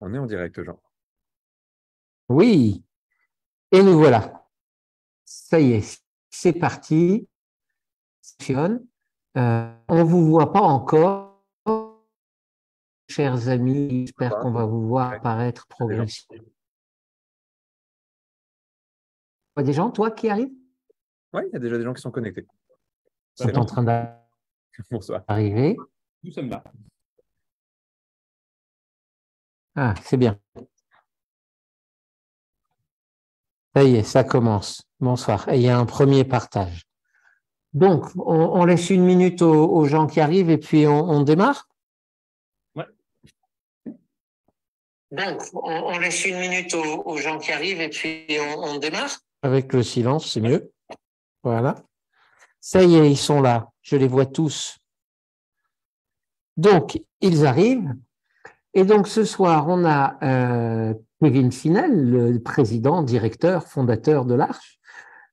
On est en direct, Jean. Oui, et nous voilà. Ça y est, c'est parti. On ne vous voit pas encore, chers amis. Ça J'espère va, qu'on va vous voir direct. apparaître Il y a des gens. progressivement. Il y a des gens, toi, qui arrivent? Oui, il y a déjà des gens qui sont connectés. Ils sont en train Bonsoir. d'arriver. Nous sommes là. Ah, c'est bien. Ça y est, ça commence. Bonsoir. Et il y a un premier partage. Donc, on laisse une minute aux gens qui arrivent et puis on démarre? Ouais. Donc, on laisse une minute aux gens qui arrivent et puis on démarre? Avec le silence, c'est mieux. Voilà. Ça y est, ils sont là. Je les vois tous. Donc, ils arrivent. Et donc, ce soir, on a Kevin Finel, le président, directeur, fondateur de l'Arche.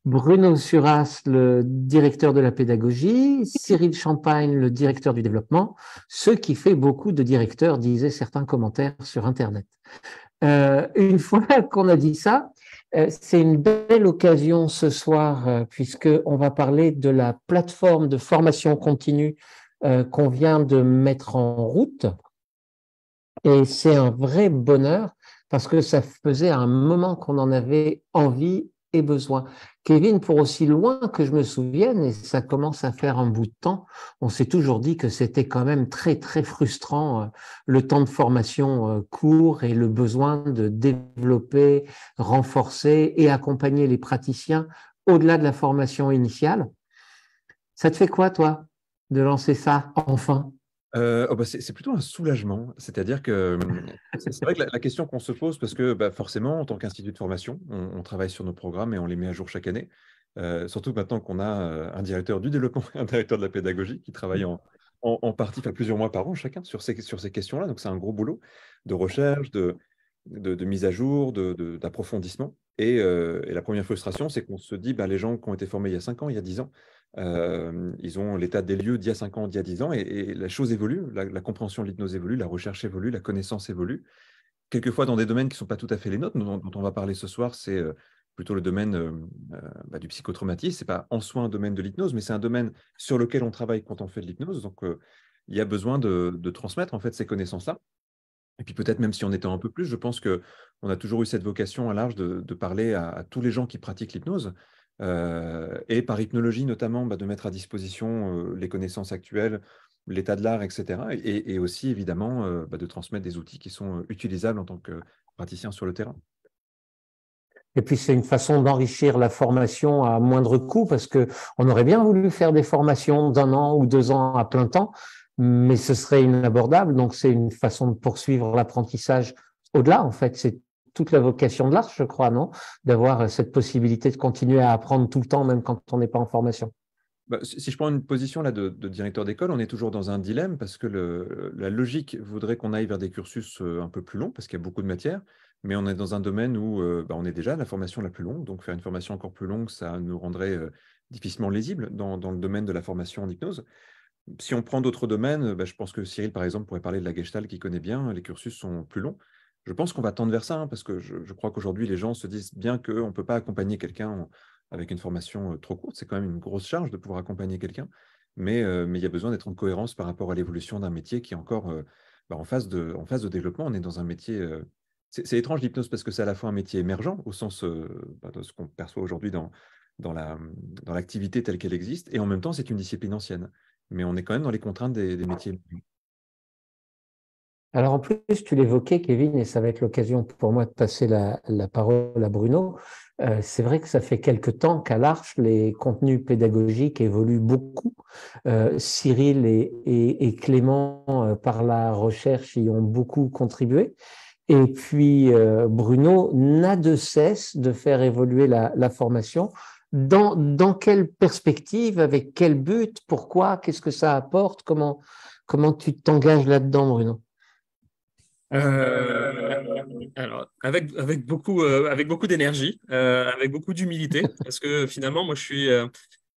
Bruno Suras, le directeur de la pédagogie. Cyril Champagne, le directeur du développement. Ce qui fait beaucoup de directeurs, disaient certains commentaires sur Internet. Une fois qu'on a dit ça, c'est une belle occasion ce soir, puisqu'on va parler de la plateforme de formation continue qu'on vient de mettre en route. Et c'est un vrai bonheur parce que ça faisait un moment qu'on en avait envie et besoin. Kevin, pour aussi loin que je me souvienne, et ça commence à faire un bout de temps, on s'est toujours dit que c'était quand même très, très frustrant le temps de formation court et le besoin de développer, renforcer et accompagner les praticiens au-delà de la formation initiale. Ça te fait quoi, toi, de lancer ça enfin? C'est plutôt un soulagement. C'est-à-dire que c'est vrai que la question qu'on se pose, parce que forcément, en tant qu'institut de formation, on travaille sur nos programmes et on les met à jour chaque année. Surtout maintenant qu'on a un directeur du développement et un directeur de la pédagogie qui travaillent en partie, enfin plusieurs mois par an chacun sur ces questions-là. Donc c'est un gros boulot de recherche, de mise à jour, d'approfondissement. Et la première frustration, c'est qu'on se dit, les gens qui ont été formés il y a 5 ans, il y a 10 ans, ils ont l'état des lieux d'il y a 5 ans, d'il y a 10 ans, et la chose évolue, la compréhension de l'hypnose évolue, la recherche évolue, la connaissance évolue. Quelquefois dans des domaines qui ne sont pas tout à fait les nôtres, dont on va parler ce soir, c'est plutôt le domaine du psychotraumatisme. Ce n'est pas en soi un domaine de l'hypnose, mais c'est un domaine sur lequel on travaille quand on fait de l'hypnose. Donc, il y a besoin de transmettre en fait ces connaissances-là. Et puis peut-être même si on étend un peu plus, je pense qu'on a toujours eu cette vocation à large de parler à tous les gens qui pratiquent l'hypnose, et par hypnologie notamment, de mettre à disposition les connaissances actuelles, l'état de l'art, etc. Et aussi évidemment de transmettre des outils qui sont utilisables en tant que praticien sur le terrain. Et puis, c'est une façon d'enrichir la formation à moindre coût parce que on aurait bien voulu faire des formations d'1 an ou 2 ans à plein temps, mais ce serait inabordable. Donc, c'est une façon de poursuivre l'apprentissage au-delà. En fait, c'est toute la vocation de l'art, je crois, non? D'avoir cette possibilité de continuer à apprendre tout le temps, même quand on n'est pas en formation. Si je prends une position là de directeur d'école, on est toujours dans un dilemme parce que la logique voudrait qu'on aille vers des cursus un peu plus longs parce qu'il y a beaucoup de matières, mais on est dans un domaine où on est déjà à la formation la plus longue, donc faire une formation encore plus longue, ça nous rendrait difficilement lisible dans le domaine de la formation en hypnose. Si on prend d'autres domaines, je pense que Cyril, par exemple, pourrait parler de la Gestalt qui connaît bien, les cursus sont plus longs. Je pense qu'on va tendre vers ça, hein, parce que je crois qu'aujourd'hui, les gens se disent bien qu'on ne peut pas accompagner quelqu'un avec une formation trop courte. C'est quand même une grosse charge de pouvoir accompagner quelqu'un, mais il y a besoin d'être en cohérence par rapport à l'évolution d'un métier qui est encore en phase de développement. On est dans un métier... c'est étrange l'hypnose parce que c'est à la fois un métier émergent, au sens de ce qu'on perçoit aujourd'hui dans l'activité telle qu'elle existe, et en même temps, c'est une discipline ancienne. Mais on est quand même dans les contraintes des métiers. Alors en plus, tu l'évoquais, Kevin, et ça va être l'occasion pour moi de passer la parole à Bruno. C'est vrai que ça fait quelque temps qu'à l'Arche, les contenus pédagogiques évoluent beaucoup. Cyril et Clément, par la recherche, y ont beaucoup contribué. Et puis, Bruno n'a de cesse de faire évoluer la formation. Dans quelle perspective, avec quel but, pourquoi, qu'est-ce que ça apporte, comment tu t'engages là-dedans, Bruno? Alors, avec beaucoup d'énergie, avec beaucoup d'humilité, parce que finalement, moi,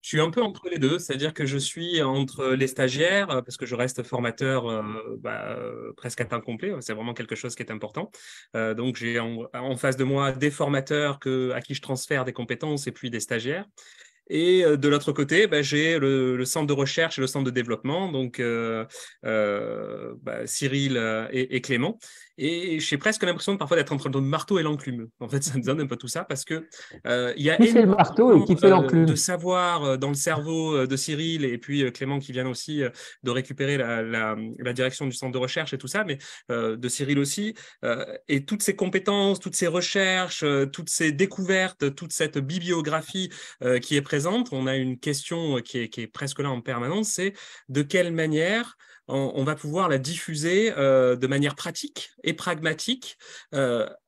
Je suis un peu entre les deux, c'est-à-dire que je suis entre les stagiaires, parce que je reste formateur presque à temps complet, c'est vraiment quelque chose qui est important. Donc j'ai en face de moi des formateurs à qui je transfère des compétences et puis des stagiaires. Et de l'autre côté, j'ai le centre de recherche et le centre de développement, donc Cyril et Clément. Et j'ai presque l'impression parfois d'être entre le marteau et l'enclume. En fait, ça me donne un peu tout ça parce que il y a Qui fait le marteau et énormément qui fait de l'enclume? savoir dans le cerveau de Cyril et puis Clément qui vient aussi de récupérer la direction du centre de recherche et tout ça, mais de Cyril aussi. Et toutes ces compétences, toutes ces recherches, toutes ces découvertes, toute cette bibliographie qui est présente. On a une question qui est presque là en permanence, c'est de quelle manière on va pouvoir la diffuser de manière pratique et pragmatique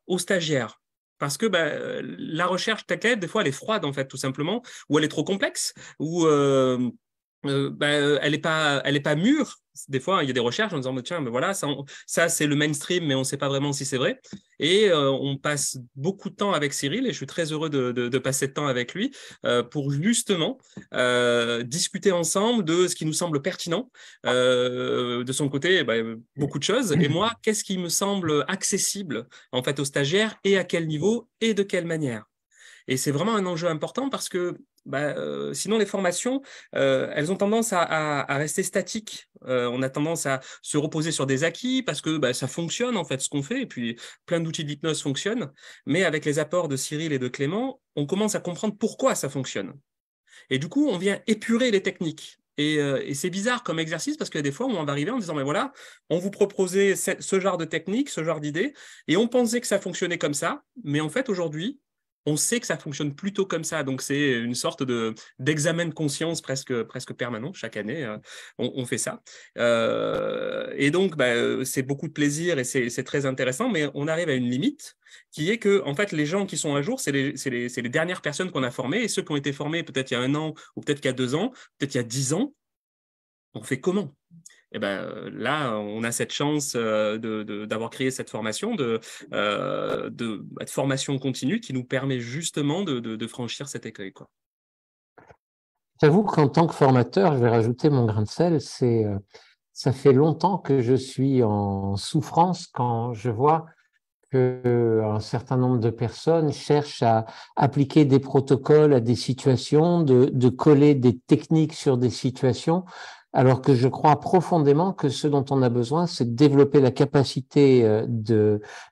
aux stagiaires. Parce que la recherche telle qu'elle est, des fois, elle est froide, en fait, tout simplement, ou elle est trop complexe, ou elle est pas mûre. Des fois, il y a des recherches en disant, tiens, voilà, ça c'est le mainstream, mais on ne sait pas vraiment si c'est vrai. Et on passe beaucoup de temps avec Cyril, et je suis très heureux de passer de temps avec lui pour justement discuter ensemble de ce qui nous semble pertinent. De son côté, beaucoup de choses. Et moi, qu'est-ce qui me semble accessible en fait aux stagiaires et à quel niveau et de quelle manière. Et c'est vraiment un enjeu important parce que sinon, les formations, elles ont tendance à rester statiques. On a tendance à se reposer sur des acquis parce que ça fonctionne, en fait, ce qu'on fait. Et puis, plein d'outils d'hypnose fonctionnent. Mais avec les apports de Cyril et de Clément, on commence à comprendre pourquoi ça fonctionne. Et du coup, on vient épurer les techniques. Et c'est bizarre comme exercice parce que des fois, on va arriver en disant, mais voilà, on vous proposait ce genre de technique, ce genre d'idée, et on pensait que ça fonctionnait comme ça, mais en fait, aujourd'hui, on sait que ça fonctionne plutôt comme ça. Donc, c'est une sorte d'examen de conscience presque permanent. Chaque année, on fait ça. Et donc, c'est beaucoup de plaisir et c'est très intéressant, mais on arrive à une limite qui est que, en fait, les gens qui sont à jour, c'est les dernières personnes qu'on a formées, et ceux qui ont été formés peut-être il y a 1 an, ou peut-être qu'il y a 2 ans, peut-être il y a 10 ans, on fait comment? Et là, on a cette chance d'avoir créé cette formation, de formation continue qui nous permet justement de franchir cet écueil, quoi. J'avoue qu'en tant que formateur, je vais rajouter mon grain de sel, ça fait longtemps que je suis en souffrance quand je vois qu'un certain nombre de personnes cherchent à appliquer des protocoles à des situations, de coller des techniques sur des situations, alors que je crois profondément que ce dont on a besoin, c'est de développer la capacité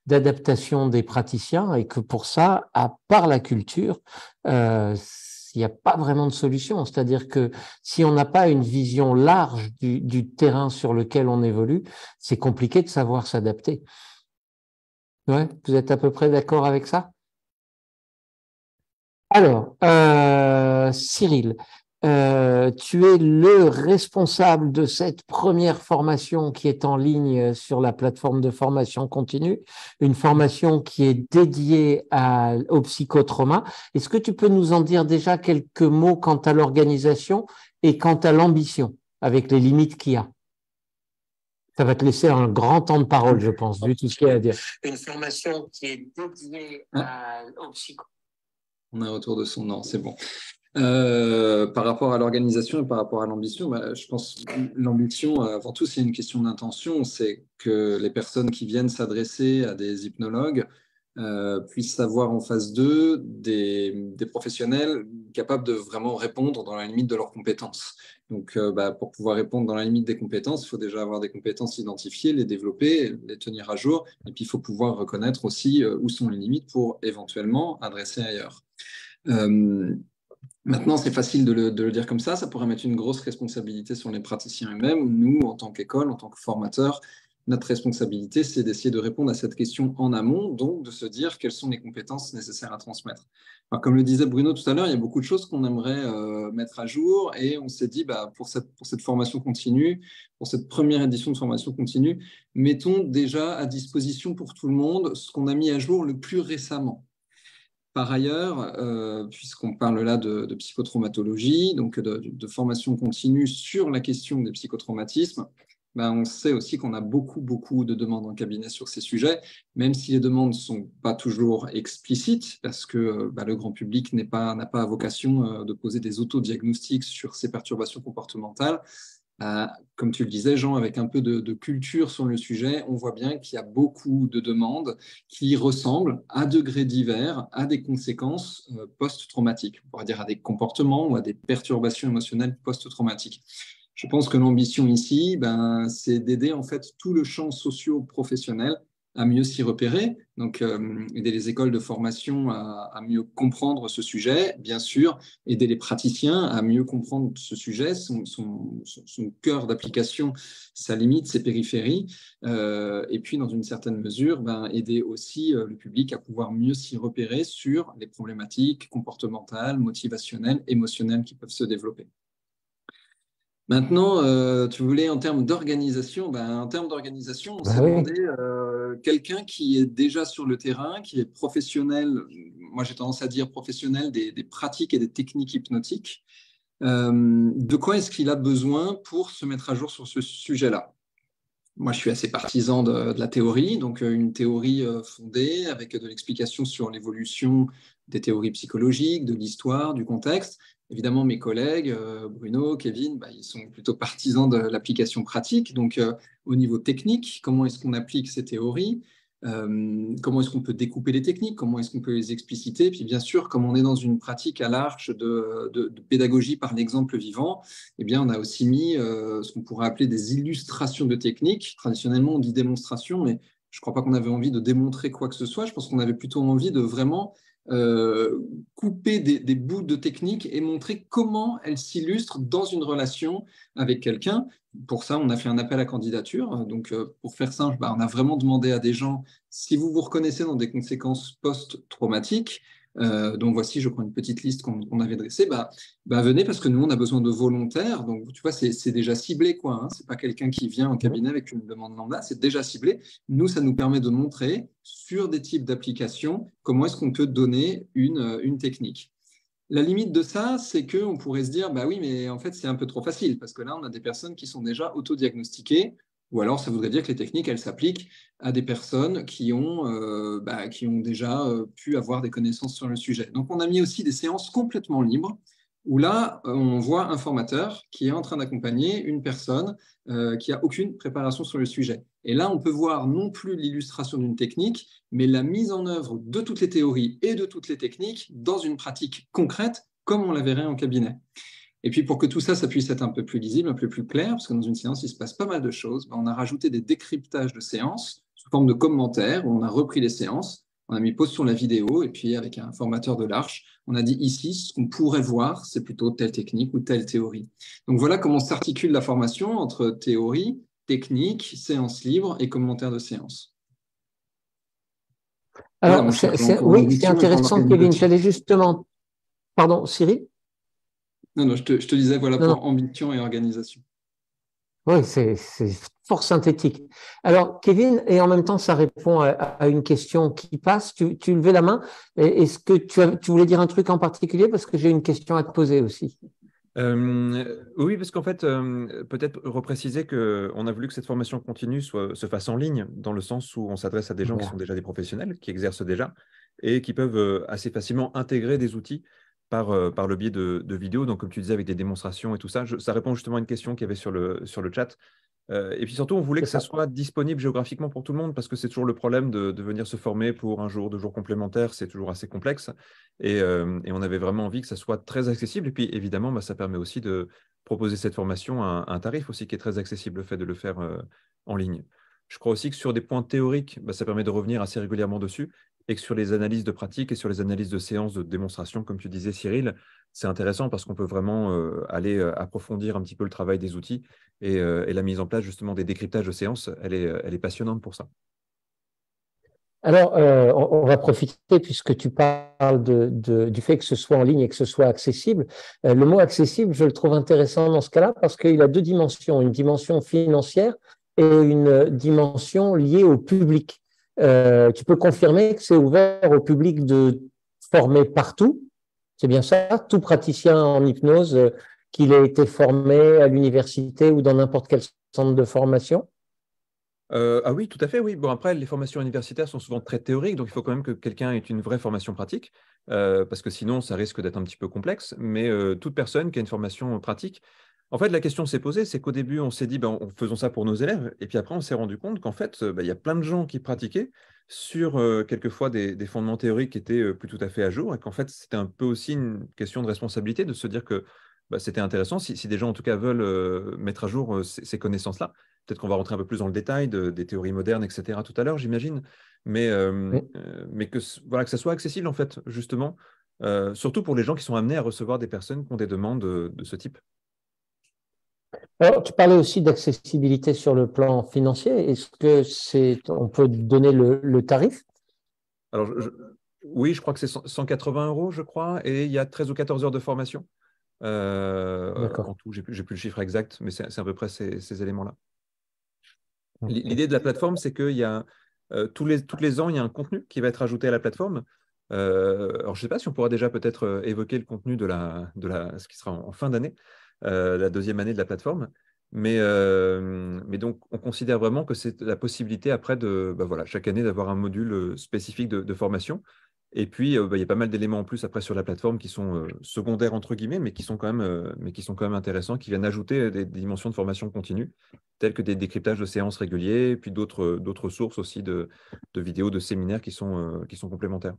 d'adaptation des praticiens et que pour ça, à part la culture, il n'y a pas vraiment de solution. C'est-à-dire que si on n'a pas une vision large du terrain sur lequel on évolue, c'est compliqué de savoir s'adapter. Ouais, vous êtes à peu près d'accord avec ça? Alors, Cyril, tu es le responsable de cette première formation qui est en ligne sur la plateforme de formation continue, une formation qui est dédiée au psychotrauma. Est-ce que tu peux nous en dire déjà quelques mots quant à l'organisation et quant à l'ambition, avec les limites qu'il y a? Ça va te laisser un grand temps de parole, je pense, vu tout ce qu'il y a à dire. Une formation qui est dédiée au psycho. On a autour de son nom, c'est bon. Par rapport à l'organisation et par rapport à l'ambition, je pense que l'ambition, avant tout, c'est une question d'intention. C'est que les personnes qui viennent s'adresser à des hypnologues puissent avoir en face d'eux des professionnels capables de vraiment répondre dans la limite de leurs compétences. Donc, pour pouvoir répondre dans la limite des compétences, il faut déjà avoir des compétences identifiées, les développer, les tenir à jour. Et puis, il faut pouvoir reconnaître aussi où sont les limites pour éventuellement adresser ailleurs. Maintenant, c'est facile de le dire comme ça pourrait mettre une grosse responsabilité sur les praticiens eux-mêmes. Nous, en tant qu'école, en tant que formateurs, notre responsabilité, c'est d'essayer de répondre à cette question en amont, donc de se dire quelles sont les compétences nécessaires à transmettre. Alors, comme le disait Bruno tout à l'heure, il y a beaucoup de choses qu'on aimerait mettre à jour et on s'est dit, pour cette formation continue, pour cette première édition de formation continue, mettons déjà à disposition pour tout le monde ce qu'on a mis à jour le plus récemment. Par ailleurs, puisqu'on parle là de psychotraumatologie, donc de formation continue sur la question des psychotraumatismes, on sait aussi qu'on a beaucoup de demandes en cabinet sur ces sujets, même si les demandes ne sont pas toujours explicites, parce que le grand public n'a pas vocation de poser des autodiagnostics sur ces perturbations comportementales. Comme tu le disais, Jean, avec un peu de culture sur le sujet, on voit bien qu'il y a beaucoup de demandes qui ressemblent à degrés divers à des conséquences post-traumatiques, on pourrait dire à des comportements ou à des perturbations émotionnelles post-traumatiques. Je pense que l'ambition ici, c'est d'aider en fait tout le champ socio-professionnel à mieux s'y repérer, donc aider les écoles de formation à mieux comprendre ce sujet, bien sûr, aider les praticiens à mieux comprendre ce sujet, son cœur d'application, sa limite, ses périphéries, et puis dans une certaine mesure, aider aussi le public à pouvoir mieux s'y repérer sur les problématiques comportementales, motivationnelles, émotionnelles qui peuvent se développer. Maintenant, tu voulais en termes d'organisation, en termes d'organisation, on s'est demandé quelqu'un qui est déjà sur le terrain, qui est professionnel, moi j'ai tendance à dire professionnel des pratiques et des techniques hypnotiques, de quoi est-ce qu'il a besoin pour se mettre à jour sur ce sujet-là? Moi, je suis assez partisan de la théorie, donc une théorie fondée avec de l'explication sur l'évolution des théories psychologiques, de l'histoire, du contexte. Évidemment, mes collègues, Bruno, Kevin, ils sont plutôt partisans de l'application pratique. Donc, au niveau technique, comment est-ce qu'on applique ces théories? Comment est-ce qu'on peut découper les techniques? Comment est-ce qu'on peut les expliciter? Puis, bien sûr, comme on est dans une pratique à l'arche de pédagogie par l'exemple vivant, eh bien, on a aussi mis ce qu'on pourrait appeler des illustrations de techniques. Traditionnellement, on dit démonstration, mais je ne crois pas qu'on avait envie de démontrer quoi que ce soit. Je pense qu'on avait plutôt envie de vraiment couper des bouts de technique et montrer comment elles s'illustrent dans une relation avec quelqu'un. Pour ça, on a fait un appel à candidature. Donc, pour faire simple, on a vraiment demandé à des gens, si vous vous reconnaissez dans des conséquences post-traumatiques, donc voici, je prends une petite liste qu'on avait dressée, venez parce que nous, on a besoin de volontaires. Donc, tu vois, c'est déjà ciblé, quoi. Hein. C'est pas quelqu'un qui vient en cabinet avec une demande lambda, c'est déjà ciblé. Nous, ça nous permet de montrer sur des types d'applications comment est-ce qu'on peut donner une technique. La limite de ça, c'est qu'on pourrait se dire, oui, mais en fait, c'est un peu trop facile parce que là, on a des personnes qui sont déjà autodiagnostiquées. Ou alors, ça voudrait dire que les techniques, elles s'appliquent à des personnes qui ont déjà pu avoir des connaissances sur le sujet. Donc, on a mis aussi des séances complètement libres où là, on voit un formateur qui est en train d'accompagner une personne qui n'a aucune préparation sur le sujet. Et là, on peut voir non plus l'illustration d'une technique, mais la mise en œuvre de toutes les théories et de toutes les techniques dans une pratique concrète, comme on la verrait en cabinet. Et puis, pour que tout ça, ça puisse être un peu plus lisible, un peu plus clair, parce que dans une séance, il se passe pas mal de choses, on a rajouté des décryptages de séances sous forme de commentaires, où on a repris les séances, on a mis pause sur la vidéo, et puis avec un formateur de l'Arche, on a dit ici, ce qu'on pourrait voir, c'est plutôt telle technique ou telle théorie. Donc voilà comment s'articule la formation entre théorie, technique, séance libre et commentaires de séance. Alors, oui, c'est intéressant, Kevin. J'allais justement... Pardon, Cyril? Non, je te disais, voilà, pour ambition et organisation. Oui, c'est fort synthétique. Alors, Kevin, et en même temps, ça répond à une question qui passe. Tu levais la main. Est-ce que tu voulais dire un truc en particulier? Parce que j'ai une question à te poser aussi. Oui, parce qu'en fait, peut-être repréciser qu'on a voulu que cette formation continue se fasse en ligne, dans le sens où on s'adresse à des gens qui sont déjà des professionnels, qui exercent déjà, et qui peuvent assez facilement intégrer des outils par le biais de vidéos, donc comme tu disais, avec des démonstrations et tout ça. Ça répond justement à une question qu'il y avait sur le chat. Et puis surtout, on voulait que ça soit disponible géographiquement pour tout le monde, parce que c'est toujours le problème de venir se former pour un jour, 2 jours complémentaires, c'est toujours assez complexe. Et on avait vraiment envie que ça soit très accessible. Et puis évidemment, ça permet aussi de proposer cette formation à un tarif aussi qui est très accessible, le fait de le faire en ligne. Je crois aussi que sur des points théoriques, ça permet de revenir assez régulièrement dessus, et que sur les analyses de pratique et sur les analyses de séances de démonstration, comme tu disais, Cyril, c'est intéressant parce qu'on peut vraiment aller approfondir un petit peu le travail des outils, et la mise en place justement des décryptages de séances, elle est passionnante pour ça. Alors, on va profiter, puisque tu parles du fait que ce soit en ligne et que ce soit accessible. Le mot accessible, je le trouve intéressant dans ce cas-là parce qu'il a 2 dimensions, une dimension financière et une dimension liée au public. Tu peux confirmer que c'est ouvert au public de former partout? C'est bien ça? Tout praticien en hypnose, qu'il ait été formé à l'université ou dans n'importe quel centre de formation? Ah oui, tout à fait, oui. Bon, après, les formations universitaires sont souvent très théoriques, donc il faut quand même que quelqu'un ait une vraie formation pratique, parce que sinon, ça risque d'être un petit peu complexe. Mais toute personne qui a une formation pratique, en fait, la question s'est posée, c'est qu'au début, on s'est dit, ben, faisons ça pour nos élèves, et puis après, on s'est rendu compte qu'en fait, ben, il y a plein de gens qui pratiquaient sur quelquefois des fondements théoriques qui étaient plus tout à fait à jour, et qu'en fait, c'était un peu aussi une question de responsabilité de se dire que bah, c'était intéressant, si des gens en tout cas veulent mettre à jour ces connaissances-là. Peut-être qu'on va rentrer un peu plus dans le détail des théories modernes, etc. tout à l'heure, j'imagine, Oui. mais voilà, que ça soit accessible, en fait, justement, surtout pour les gens qui sont amenés à recevoir des personnes qui ont des demandes de ce type. Alors, tu parlais aussi d'accessibilité sur le plan financier. Est-ce que on peut donner le tarif? Alors, oui, je crois que c'est 180 euros, je crois, et il y a 13 ou 14 heures de formation. D'accord. En tout, j'ai plus le chiffre exact, mais c'est à peu près ces éléments-là. Ok. L'idée de la plateforme, c'est qu'il y a tous les ans, il y a un contenu qui va être ajouté à la plateforme. Alors, je ne sais pas si on pourra déjà peut-être évoquer le contenu ce qui sera en fin d'année, la deuxième année de la plateforme. Mais donc, on considère vraiment que c'est la possibilité après bah voilà, chaque année d'avoir un module spécifique de formation. Et puis, bah, il y a pas mal d'éléments en plus après sur la plateforme qui sont secondaires, entre guillemets, mais qui sont quand même intéressants, qui viennent ajouter des dimensions de formation continue, telles que des décryptages de séances réguliers, puis d'autres sources aussi de vidéos, de séminaires qui sont complémentaires.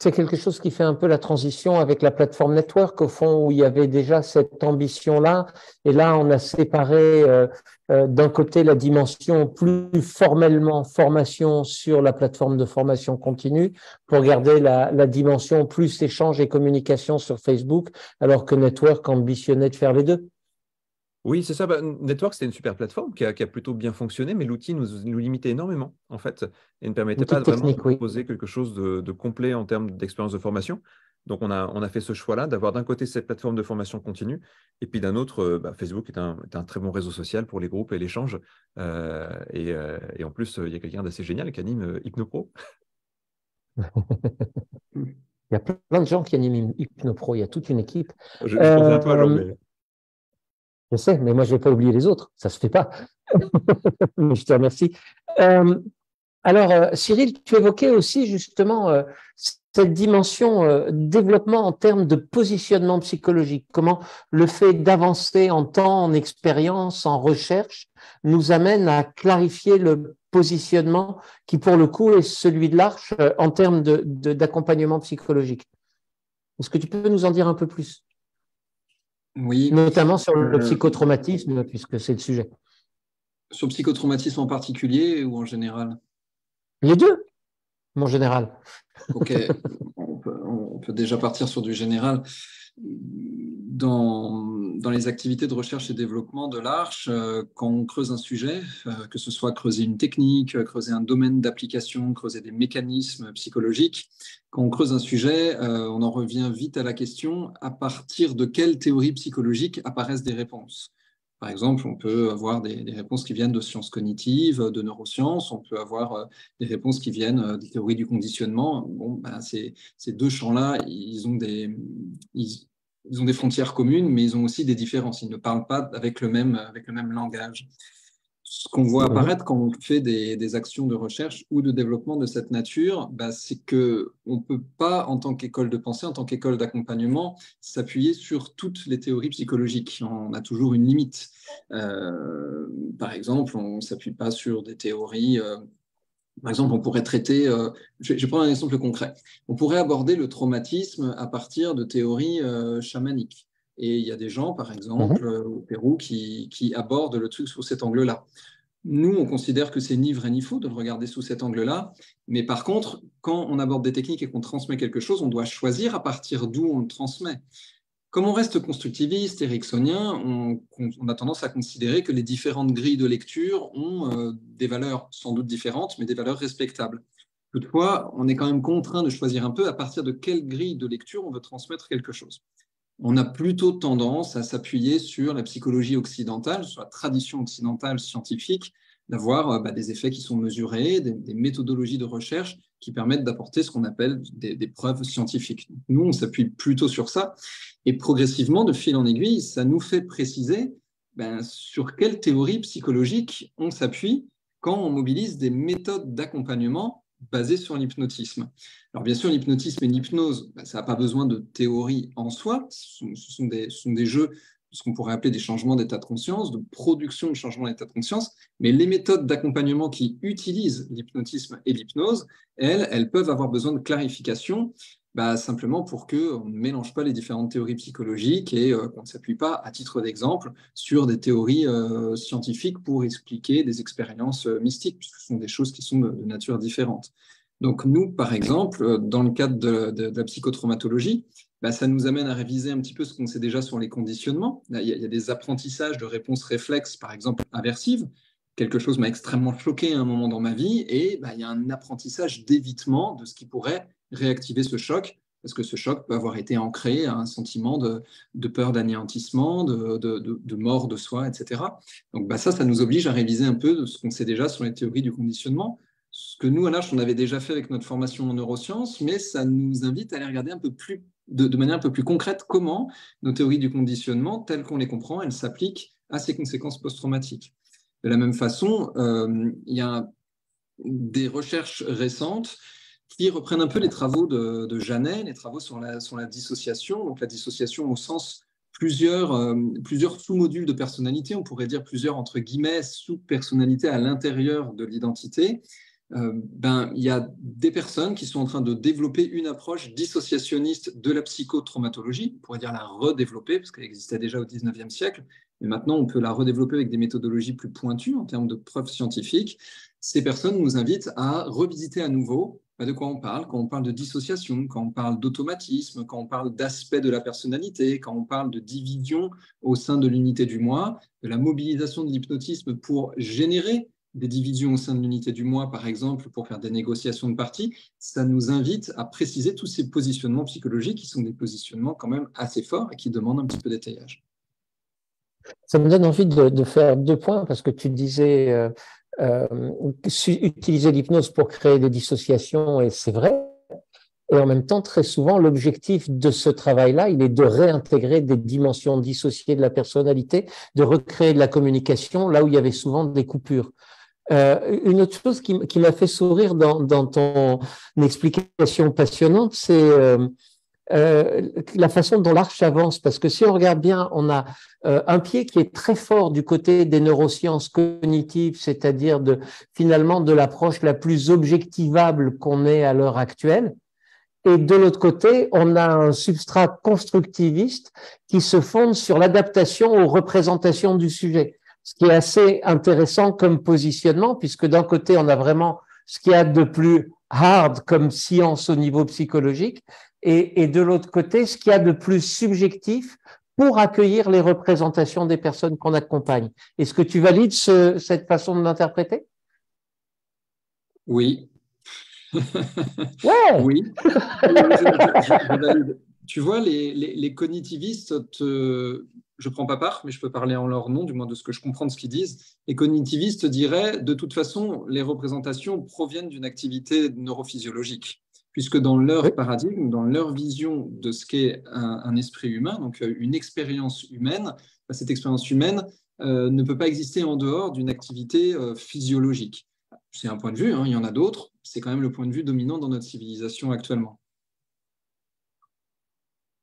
C'est quelque chose qui fait un peu la transition avec la plateforme Network, au fond, où il y avait déjà cette ambition-là. Et là, on a séparé d'un côté la dimension plus formellement formation sur la plateforme de formation continue pour garder la dimension plus échange et communication sur Facebook, alors que Network ambitionnait de faire les deux. Oui, c'est ça. Bah, Network, c'était une super plateforme qui a plutôt bien fonctionné, mais l'outil nous limitait énormément, en fait, et ne permettait Outil pas vraiment de technique, oui. proposer quelque chose de complet en termes d'expérience de formation. Donc, on a fait ce choix-là d'avoir d'un côté cette plateforme de formation continue, et puis d'un autre, bah, Facebook est un très bon réseau social pour les groupes et l'échange. Et en plus, il y a quelqu'un d'assez génial qui anime HypnoPro. Il y a plein de gens qui animent HypnoPro, il y a toute une équipe. Je pensais un peu à Jean, mais… Je sais, mais moi, je ne vais pas oublier les autres. Ça ne se fait pas. Mais je te remercie. Alors, Cyril, tu évoquais aussi justement cette dimension développement en termes de positionnement psychologique. Comment le fait d'avancer en temps, en expérience, en recherche, nous amène à clarifier le positionnement qui, pour le coup, est celui de l'Arche en termes d'accompagnement psychologique. Est-ce que tu peux nous en dire un peu plus? Oui. Notamment sur le psychotraumatisme, puisque c'est le sujet. Sur le psychotraumatisme en particulier ou en général? Les deux, en général. Ok, on peut déjà partir sur du général. Dans les activités de recherche et développement de l'Arche, quand on creuse un sujet, que ce soit creuser une technique, creuser un domaine d'application, creuser des mécanismes psychologiques, quand on creuse un sujet, on en revient vite à la question à partir de quelle théorie psychologique apparaissent des réponses. Par exemple, on peut avoir des réponses qui viennent de sciences cognitives, de neurosciences, on peut avoir des réponses qui viennent des théories du conditionnement. Bon, ben, ces deux champs-là, ils ont des frontières communes, mais ils ont aussi des différences. Ils ne parlent pas avec le même langage. Ce qu'on voit apparaître quand on fait des actions de recherche ou de développement de cette nature, bah, c'est qu'on ne peut pas, en tant qu'école de pensée, en tant qu'école d'accompagnement, s'appuyer sur toutes les théories psychologiques. On a toujours une limite. Par exemple, on ne s'appuie pas sur des théories. Par exemple, on pourrait traiter, je vais prendre un exemple concret, on pourrait aborder le traumatisme à partir de théories chamaniques. Et il y a des gens, par exemple, au Pérou, qui abordent le truc sous cet angle-là. Nous, on considère que c'est ni vrai ni faux de le regarder sous cet angle-là. Mais par contre, quand on aborde des techniques et qu'on transmet quelque chose, on doit choisir à partir d'où on le transmet. Comme on reste constructiviste, ericksonien, on a tendance à considérer que les différentes grilles de lecture ont des valeurs sans doute différentes, mais des valeurs respectables. Toutefois, on est quand même contraint de choisir un peu à partir de quelle grille de lecture on veut transmettre quelque chose. On a plutôt tendance à s'appuyer sur la psychologie occidentale, sur la tradition occidentale scientifique, d'avoir des effets qui sont mesurés, des méthodologies de recherche qui permettent d'apporter ce qu'on appelle des preuves scientifiques. Donc, nous, on s'appuie plutôt sur ça. Et progressivement, de fil en aiguille, ça nous fait préciser sur quelle théorie psychologique on s'appuie quand on mobilise des méthodes d'accompagnement basées sur l'hypnotisme. Alors bien sûr, l'hypnotisme et l'hypnose, ça n'a pas besoin de théorie en soi, ce sont des jeux, ce qu'on pourrait appeler des changements d'état de conscience, de production de changements d'état de conscience, mais les méthodes d'accompagnement qui utilisent l'hypnotisme et l'hypnose, elles peuvent avoir besoin de clarification, simplement pour qu'on ne mélange pas les différentes théories psychologiques et qu'on ne s'appuie pas, à titre d'exemple, sur des théories scientifiques pour expliquer des expériences mystiques, puisque ce sont des choses qui sont de nature différente. Donc nous, par exemple, dans le cadre de la psychotraumatologie, ça nous amène à réviser un petit peu ce qu'on sait déjà sur les conditionnements. Il y a des apprentissages de réponses réflexes, par exemple aversives. Quelque chose m'a extrêmement choqué à un moment dans ma vie, et il y a un apprentissage d'évitement de ce qui pourrait réactiver ce choc, parce que ce choc peut avoir été ancré à un sentiment de peur d'anéantissement, de mort de soi, etc. Donc ça nous oblige à réviser un peu de ce qu'on sait déjà sur les théories du conditionnement, ce que nous, à l'Arche, on avait déjà fait avec notre formation en neurosciences, mais ça nous invite à aller regarder un peu plus, de manière un peu plus concrète comment nos théories du conditionnement, telles qu'on les comprend, elles s'appliquent à ces conséquences post-traumatiques. De la même façon, il y a des recherches récentes qui reprennent un peu les travaux de Janet, les travaux sur la dissociation, donc la dissociation au sens plusieurs sous-modules de personnalité, on pourrait dire plusieurs, entre guillemets, sous-personnalités à l'intérieur de l'identité. Il y a des personnes qui sont en train de développer une approche dissociationniste de la psychotraumatologie, on pourrait dire la redévelopper, parce qu'elle existait déjà au XIXe siècle, mais maintenant on peut la redévelopper avec des méthodologies plus pointues en termes de preuves scientifiques. Ces personnes nous invitent à revisiter à nouveau de quoi on parle quand on parle de dissociation, quand on parle d'automatisme, quand on parle d'aspect de la personnalité, quand on parle de division au sein de l'unité du moi, de la mobilisation de l'hypnotisme pour générer des divisions au sein de l'unité du moi, par exemple, pour faire des négociations de parties. Ça nous invite à préciser tous ces positionnements psychologiques qui sont des positionnements quand même assez forts et qui demandent un petit peu d'étayage. Ça me donne envie de faire 2 points, parce que tu disais utiliser l'hypnose pour créer des dissociations, et c'est vrai. Et en même temps, très souvent, l'objectif de ce travail-là, il est de réintégrer des dimensions dissociées de la personnalité, de recréer de la communication là où il y avait souvent des coupures. Une autre chose qui m'a fait sourire dans ton explication passionnante, c'est la façon dont l'Arche avance, parce que si on regarde bien, on a un pied qui est très fort du côté des neurosciences cognitives, c'est-à-dire finalement de l'approche la plus objectivable qu'on ait à l'heure actuelle. Et de l'autre côté, on a un substrat constructiviste qui se fonde sur l'adaptation aux représentations du sujet, ce qui est assez intéressant comme positionnement, puisque d'un côté, on a vraiment ce qu'il y a de plus hard comme science au niveau psychologique, et de l'autre côté, ce qu'il y a de plus subjectif pour accueillir les représentations des personnes qu'on accompagne. Est-ce que tu valides cette façon de l'interpréter? Oui. Ouais. Oui, je valide. Tu vois, les cognitivistes, je ne prends pas part, mais je peux parler en leur nom, du moins de ce que je comprends de ce qu'ils disent. Les cognitivistes diraient, de toute façon, les représentations proviennent d'une activité neurophysiologique, puisque dans leur paradigme, dans leur vision de ce qu'est un esprit humain, donc une expérience humaine, cette expérience humaine ne peut pas exister en dehors d'une activité physiologique. C'est un point de vue, hein, il y en a d'autres, c'est quand même le point de vue dominant dans notre civilisation actuellement.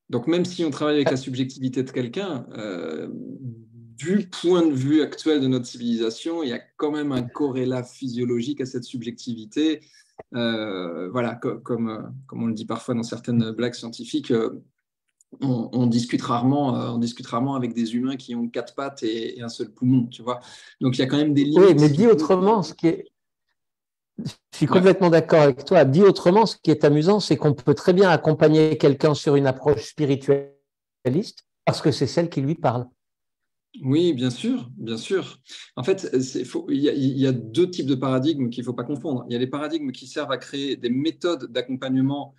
Donc même si on travaille avec la subjectivité de quelqu'un, du point de vue actuel de notre civilisation, il y a quand même un corrélat physiologique à cette subjectivité. Voilà, comme on le dit parfois dans certaines blagues scientifiques, on discute rarement avec des humains qui ont 4 pattes et un seul poumon, tu vois. Donc il y a quand même des limites. Oui, mais dit autrement, je suis complètement d'accord avec toi. Dit autrement, ce qui est amusant, c'est qu'on peut très bien accompagner quelqu'un sur une approche spiritualiste parce que c'est celle qui lui parle. Oui, bien sûr, bien sûr. En fait, il y a 2 types de paradigmes qu'il ne faut pas confondre. Il y a les paradigmes qui servent à créer des méthodes d'accompagnement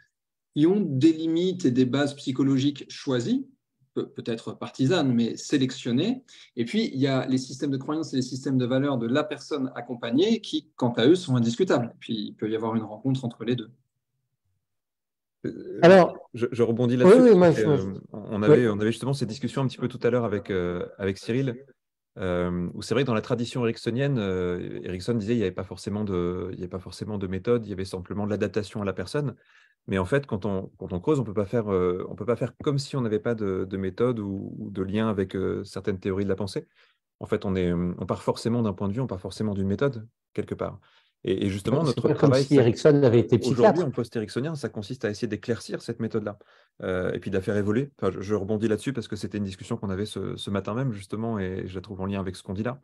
qui ont des limites et des bases psychologiques choisies, peut-être partisanes, mais sélectionnées. Et puis, il y a les systèmes de croyances et les systèmes de valeurs de la personne accompagnée qui, quant à eux, sont indiscutables. Puis, il peut y avoir une rencontre entre les deux. Alors, je rebondis là-dessus. Oui, moi, on avait justement cette discussion un petit peu tout à l'heure avec Cyril. où c'est vrai que dans la tradition ericksonienne, Erickson disait qu'il n'y avait pas forcément de méthode, il y avait simplement de l'adaptation à la personne. Mais en fait, quand on creuse, on peut pas faire comme si on n'avait pas de méthode ou de lien avec certaines théories de la pensée. En fait, on part forcément d'un point de vue, on part forcément d'une méthode, quelque part. Et justement, C'est notre pas comme travail, si Erickson avait été aujourd'hui, psychiatre. en post-ericksonien, ça consiste à essayer d'éclaircir cette méthode-là et puis de la faire évoluer. Enfin, je rebondis là-dessus parce que c'était une discussion qu'on avait ce matin même, justement, et je la trouve en lien avec ce qu'on dit là.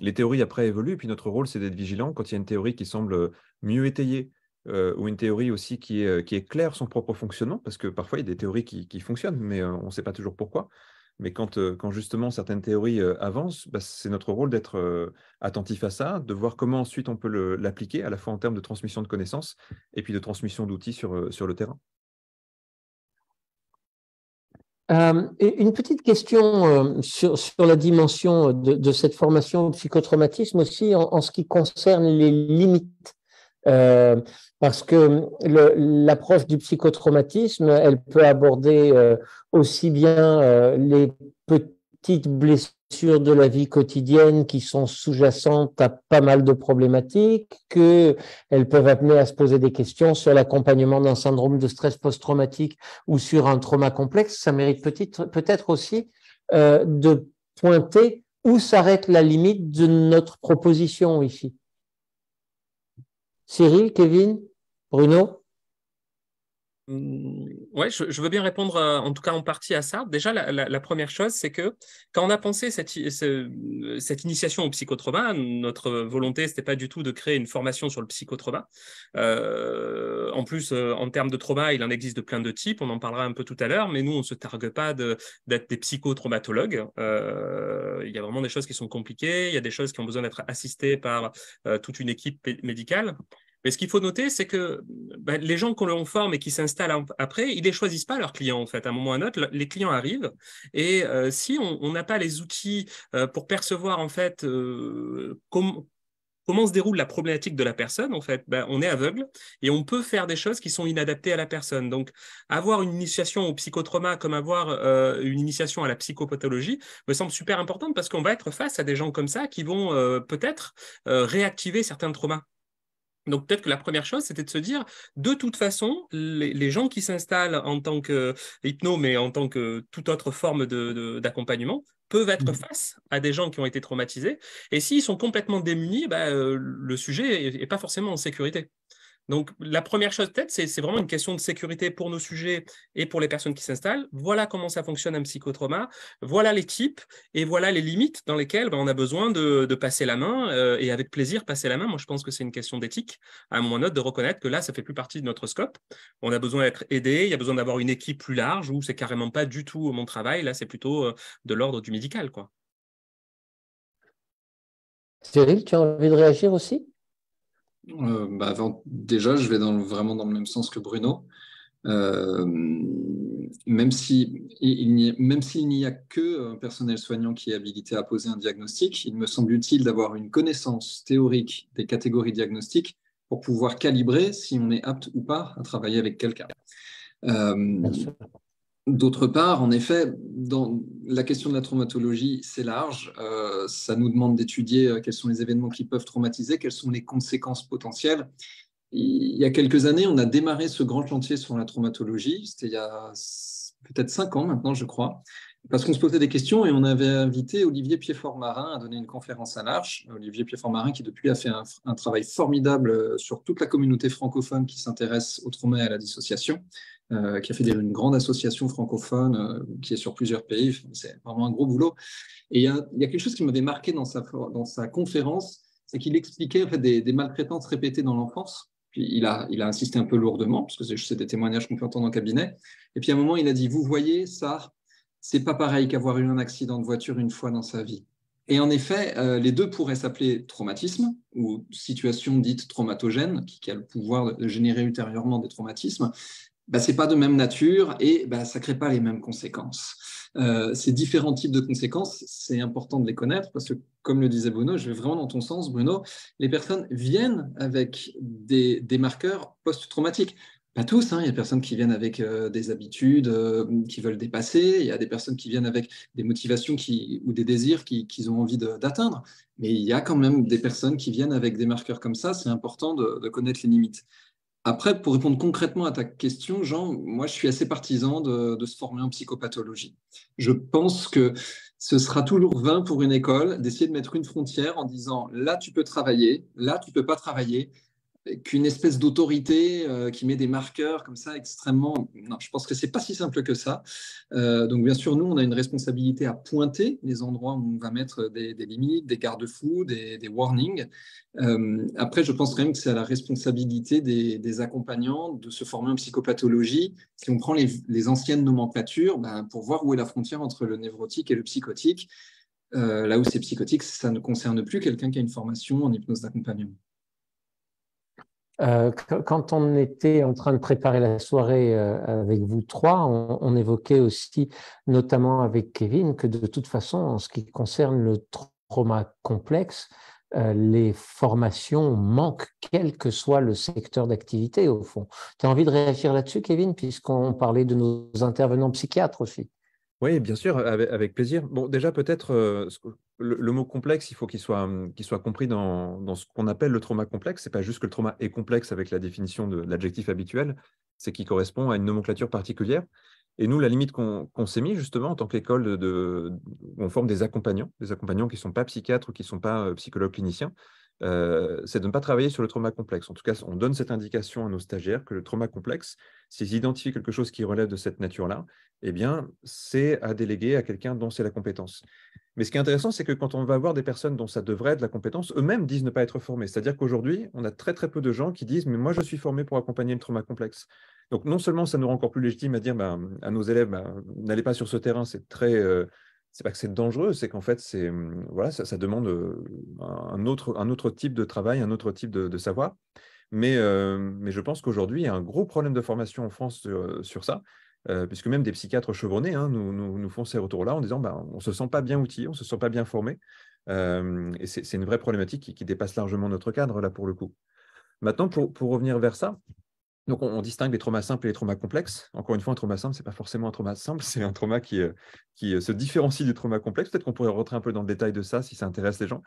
Les théories après évoluent, et puis notre rôle, c'est d'être vigilant quand il y a une théorie qui semble mieux étayée ou une théorie aussi qui éclaire son propre fonctionnement, parce que parfois il y a des théories qui fonctionnent, mais on ne sait pas toujours pourquoi. Mais quand justement certaines théories avancent, bah, c'est notre rôle d'être attentif à ça, de voir comment ensuite on peut l'appliquer, à la fois en termes de transmission de connaissances et puis de transmission d'outils sur le terrain. Et une petite question sur la dimension de cette formation au psychotraumatisme aussi en ce qui concerne les limites. Parce que l'approche du psychotraumatisme, elle peut aborder aussi bien les petites blessures de la vie quotidienne qui sont sous-jacentes à pas mal de problématiques, qu'elles peuvent amener à se poser des questions sur l'accompagnement d'un syndrome de stress post-traumatique ou sur un trauma complexe. Ça mérite peut-être aussi de pointer où s'arrête la limite de notre proposition ici. Cyril, Kevin, Bruno? Ouais, je veux bien répondre en tout cas en partie à ça. Déjà, la première chose, c'est que quand on a pensé cette initiation au psychotrauma, notre volonté, c'était pas du tout de créer une formation sur le psychotrauma. En plus, en termes de trauma, il en existe de plein de types, on en parlera un peu tout à l'heure, mais nous, on se targue pas d'être des psychotraumatologues. Il y a vraiment des choses qui sont compliquées, il y a des choses qui ont besoin d'être assistées par toute une équipe médicale. Mais ce qu'il faut noter, c'est que les gens qu'on forme et qui s'installent après, ils ne les choisissent pas leurs clients, en fait. À un moment ou à un autre, les clients arrivent. Et si on n'a pas les outils pour percevoir, en fait, comment se déroule la problématique de la personne, en fait, on est aveugle et on peut faire des choses qui sont inadaptées à la personne. Donc, avoir une initiation au psychotrauma comme avoir une initiation à la psychopathologie me semble super importante parce qu'on va être face à des gens comme ça qui vont peut-être réactiver certains traumas. Donc peut-être que la première chose, c'était de se dire, de toute façon, les gens qui s'installent en tant que hypno, mais en tant que toute autre forme d'accompagnement, peuvent être face à des gens qui ont été traumatisés. Et s'ils sont complètement démunis, le sujet n'est pas forcément en sécurité. Donc, la première chose, peut-être, c'est vraiment une question de sécurité pour nos sujets et pour les personnes qui s'installent. Voilà comment ça fonctionne un psychotrauma. Voilà les types et voilà les limites dans lesquelles on a besoin de passer la main et avec plaisir passer la main. Moi, je pense que c'est une question d'éthique, à un moment donné, de reconnaître que là, ça fait plus partie de notre scope. On a besoin d'être aidé, il y a besoin d'avoir une équipe plus large où c'est carrément pas du tout mon travail. Là, c'est plutôt de l'ordre du médical, quoi. Cyril, tu as envie de réagir aussi? Déjà, je vais vraiment dans le même sens que Bruno. Même s'il n'y a que un personnel soignant qui est habilité à poser un diagnostic, il me semble utile d'avoir une connaissance théorique des catégories diagnostiques pour pouvoir calibrer si on est apte ou pas à travailler avec quelqu'un. D'autre part, en effet, dans la question de la traumatologie, c'est large. Ça nous demande d'étudier quels sont les événements qui peuvent traumatiser, quelles sont les conséquences potentielles. Il y a quelques années, on a démarré ce grand chantier sur la traumatologie. C'était il y a peut-être 5 ans maintenant, je crois, parce qu'on se posait des questions et on avait invité Olivier Piéfort-Marin à donner une conférence à l'Arche. Olivier Piéfort-Marin qui depuis a fait un travail formidable sur toute la communauté francophone qui s'intéresse au trauma et à la dissociation, qui a fait une grande association francophone qui est sur plusieurs pays. C'est vraiment un gros boulot. Et il y a quelque chose qui m'avait marqué dans sa conférence, c'est qu'il expliquait en fait, des maltraitances répétées dans l'enfance. Puis il a insisté un peu lourdement, parce que c'est des témoignages qu'on peut entendre en cabinet. Et puis à un moment, il a dit, vous voyez, ça, c'est pas pareil qu'avoir eu un accident de voiture une fois dans sa vie. Et en effet, les deux pourraient s'appeler traumatisme ou situation dite traumatogène, qui a le pouvoir de générer ultérieurement des traumatismes. C'est pas de même nature et ça crée pas les mêmes conséquences. Ces différents types de conséquences, c'est important de les connaître parce que, comme le disait Bruno, je vais vraiment dans ton sens, Bruno, les personnes viennent avec des marqueurs post-traumatiques. Pas tous, hein. Il y a des personnes qui viennent avec des habitudes qui veulent dépasser. Il y a des personnes qui viennent avec des motivations ou des désirs qu'ils ont envie d'atteindre. Mais il y a quand même des personnes qui viennent avec des marqueurs comme ça. C'est important de connaître les limites. Après, pour répondre concrètement à ta question, Jean, moi, je suis assez partisan de se former en psychopathologie. Je pense que ce sera toujours vain pour une école d'essayer de mettre une frontière en disant là, tu peux travailler, là, tu peux pas travailler, qu'une espèce d'autorité qui met des marqueurs comme ça extrêmement... Non, je pense que c'est pas si simple que ça. Donc bien sûr, nous, on a une responsabilité à pointer les endroits où on va mettre des limites, des garde-fous, des warnings. Après, je pense quand même que c'est à la responsabilité des accompagnants de se former en psychopathologie. Si on prend les anciennes nomenclatures, pour voir où est la frontière entre le névrotique et le psychotique, là où c'est psychotique, ça ne concerne plus quelqu'un qui a une formation en hypnose d'accompagnement. Quand on était en train de préparer la soirée avec vous trois, on évoquait aussi, notamment avec Kevin, que de toute façon, en ce qui concerne le trauma complexe, les formations manquent, quel que soit le secteur d'activité, au fond. Tu as envie de réagir là-dessus, Kevin, puisqu'on parlait de nos intervenants psychiatres aussi? Oui, bien sûr, avec plaisir. Bon, déjà, peut-être, le mot complexe, il faut qu'il soit compris dans ce qu'on appelle le trauma complexe. Ce n'est pas juste que le trauma est complexe avec la définition de l'adjectif habituel, c'est qu'il correspond à une nomenclature particulière. Et nous, la limite qu'on s'est mis, justement, en tant qu'école, où on forme des accompagnants qui ne sont pas psychiatres ou qui ne sont pas psychologues cliniciens, c'est de ne pas travailler sur le trauma complexe. En tout cas, on donne cette indication à nos stagiaires que le trauma complexe, s'ils identifient quelque chose qui relève de cette nature-là, eh bien, c'est à déléguer à quelqu'un dont c'est la compétence. Mais ce qui est intéressant, c'est que quand on va voir des personnes dont ça devrait être la compétence, eux-mêmes disent ne pas être formés. C'est-à-dire qu'aujourd'hui, on a très très peu de gens qui disent « mais moi, je suis formé pour accompagner le trauma complexe ». Donc, non seulement ça nous rend encore plus légitime à dire à nos élèves n'allez pas sur ce terrain, c'est très... c'est pas que c'est dangereux, c'est qu'en fait, voilà, ça demande un autre type de travail, un autre type de savoir. Mais je pense qu'aujourd'hui, il y a un gros problème de formation en France sur ça, puisque même des psychiatres chevronnés nous font ces retours-là en disant on ne se sent pas bien outillé, on ne se sent pas bien formé. Et c'est une vraie problématique qui dépasse largement notre cadre, là, pour le coup. Maintenant, pour revenir vers ça, donc on distingue les traumas simples et les traumas complexes. Encore une fois, un trauma simple, ce n'est pas forcément un trauma simple, c'est un trauma qui se différencie du trauma complexe. Peut-être qu'on pourrait rentrer un peu dans le détail de ça si ça intéresse les gens.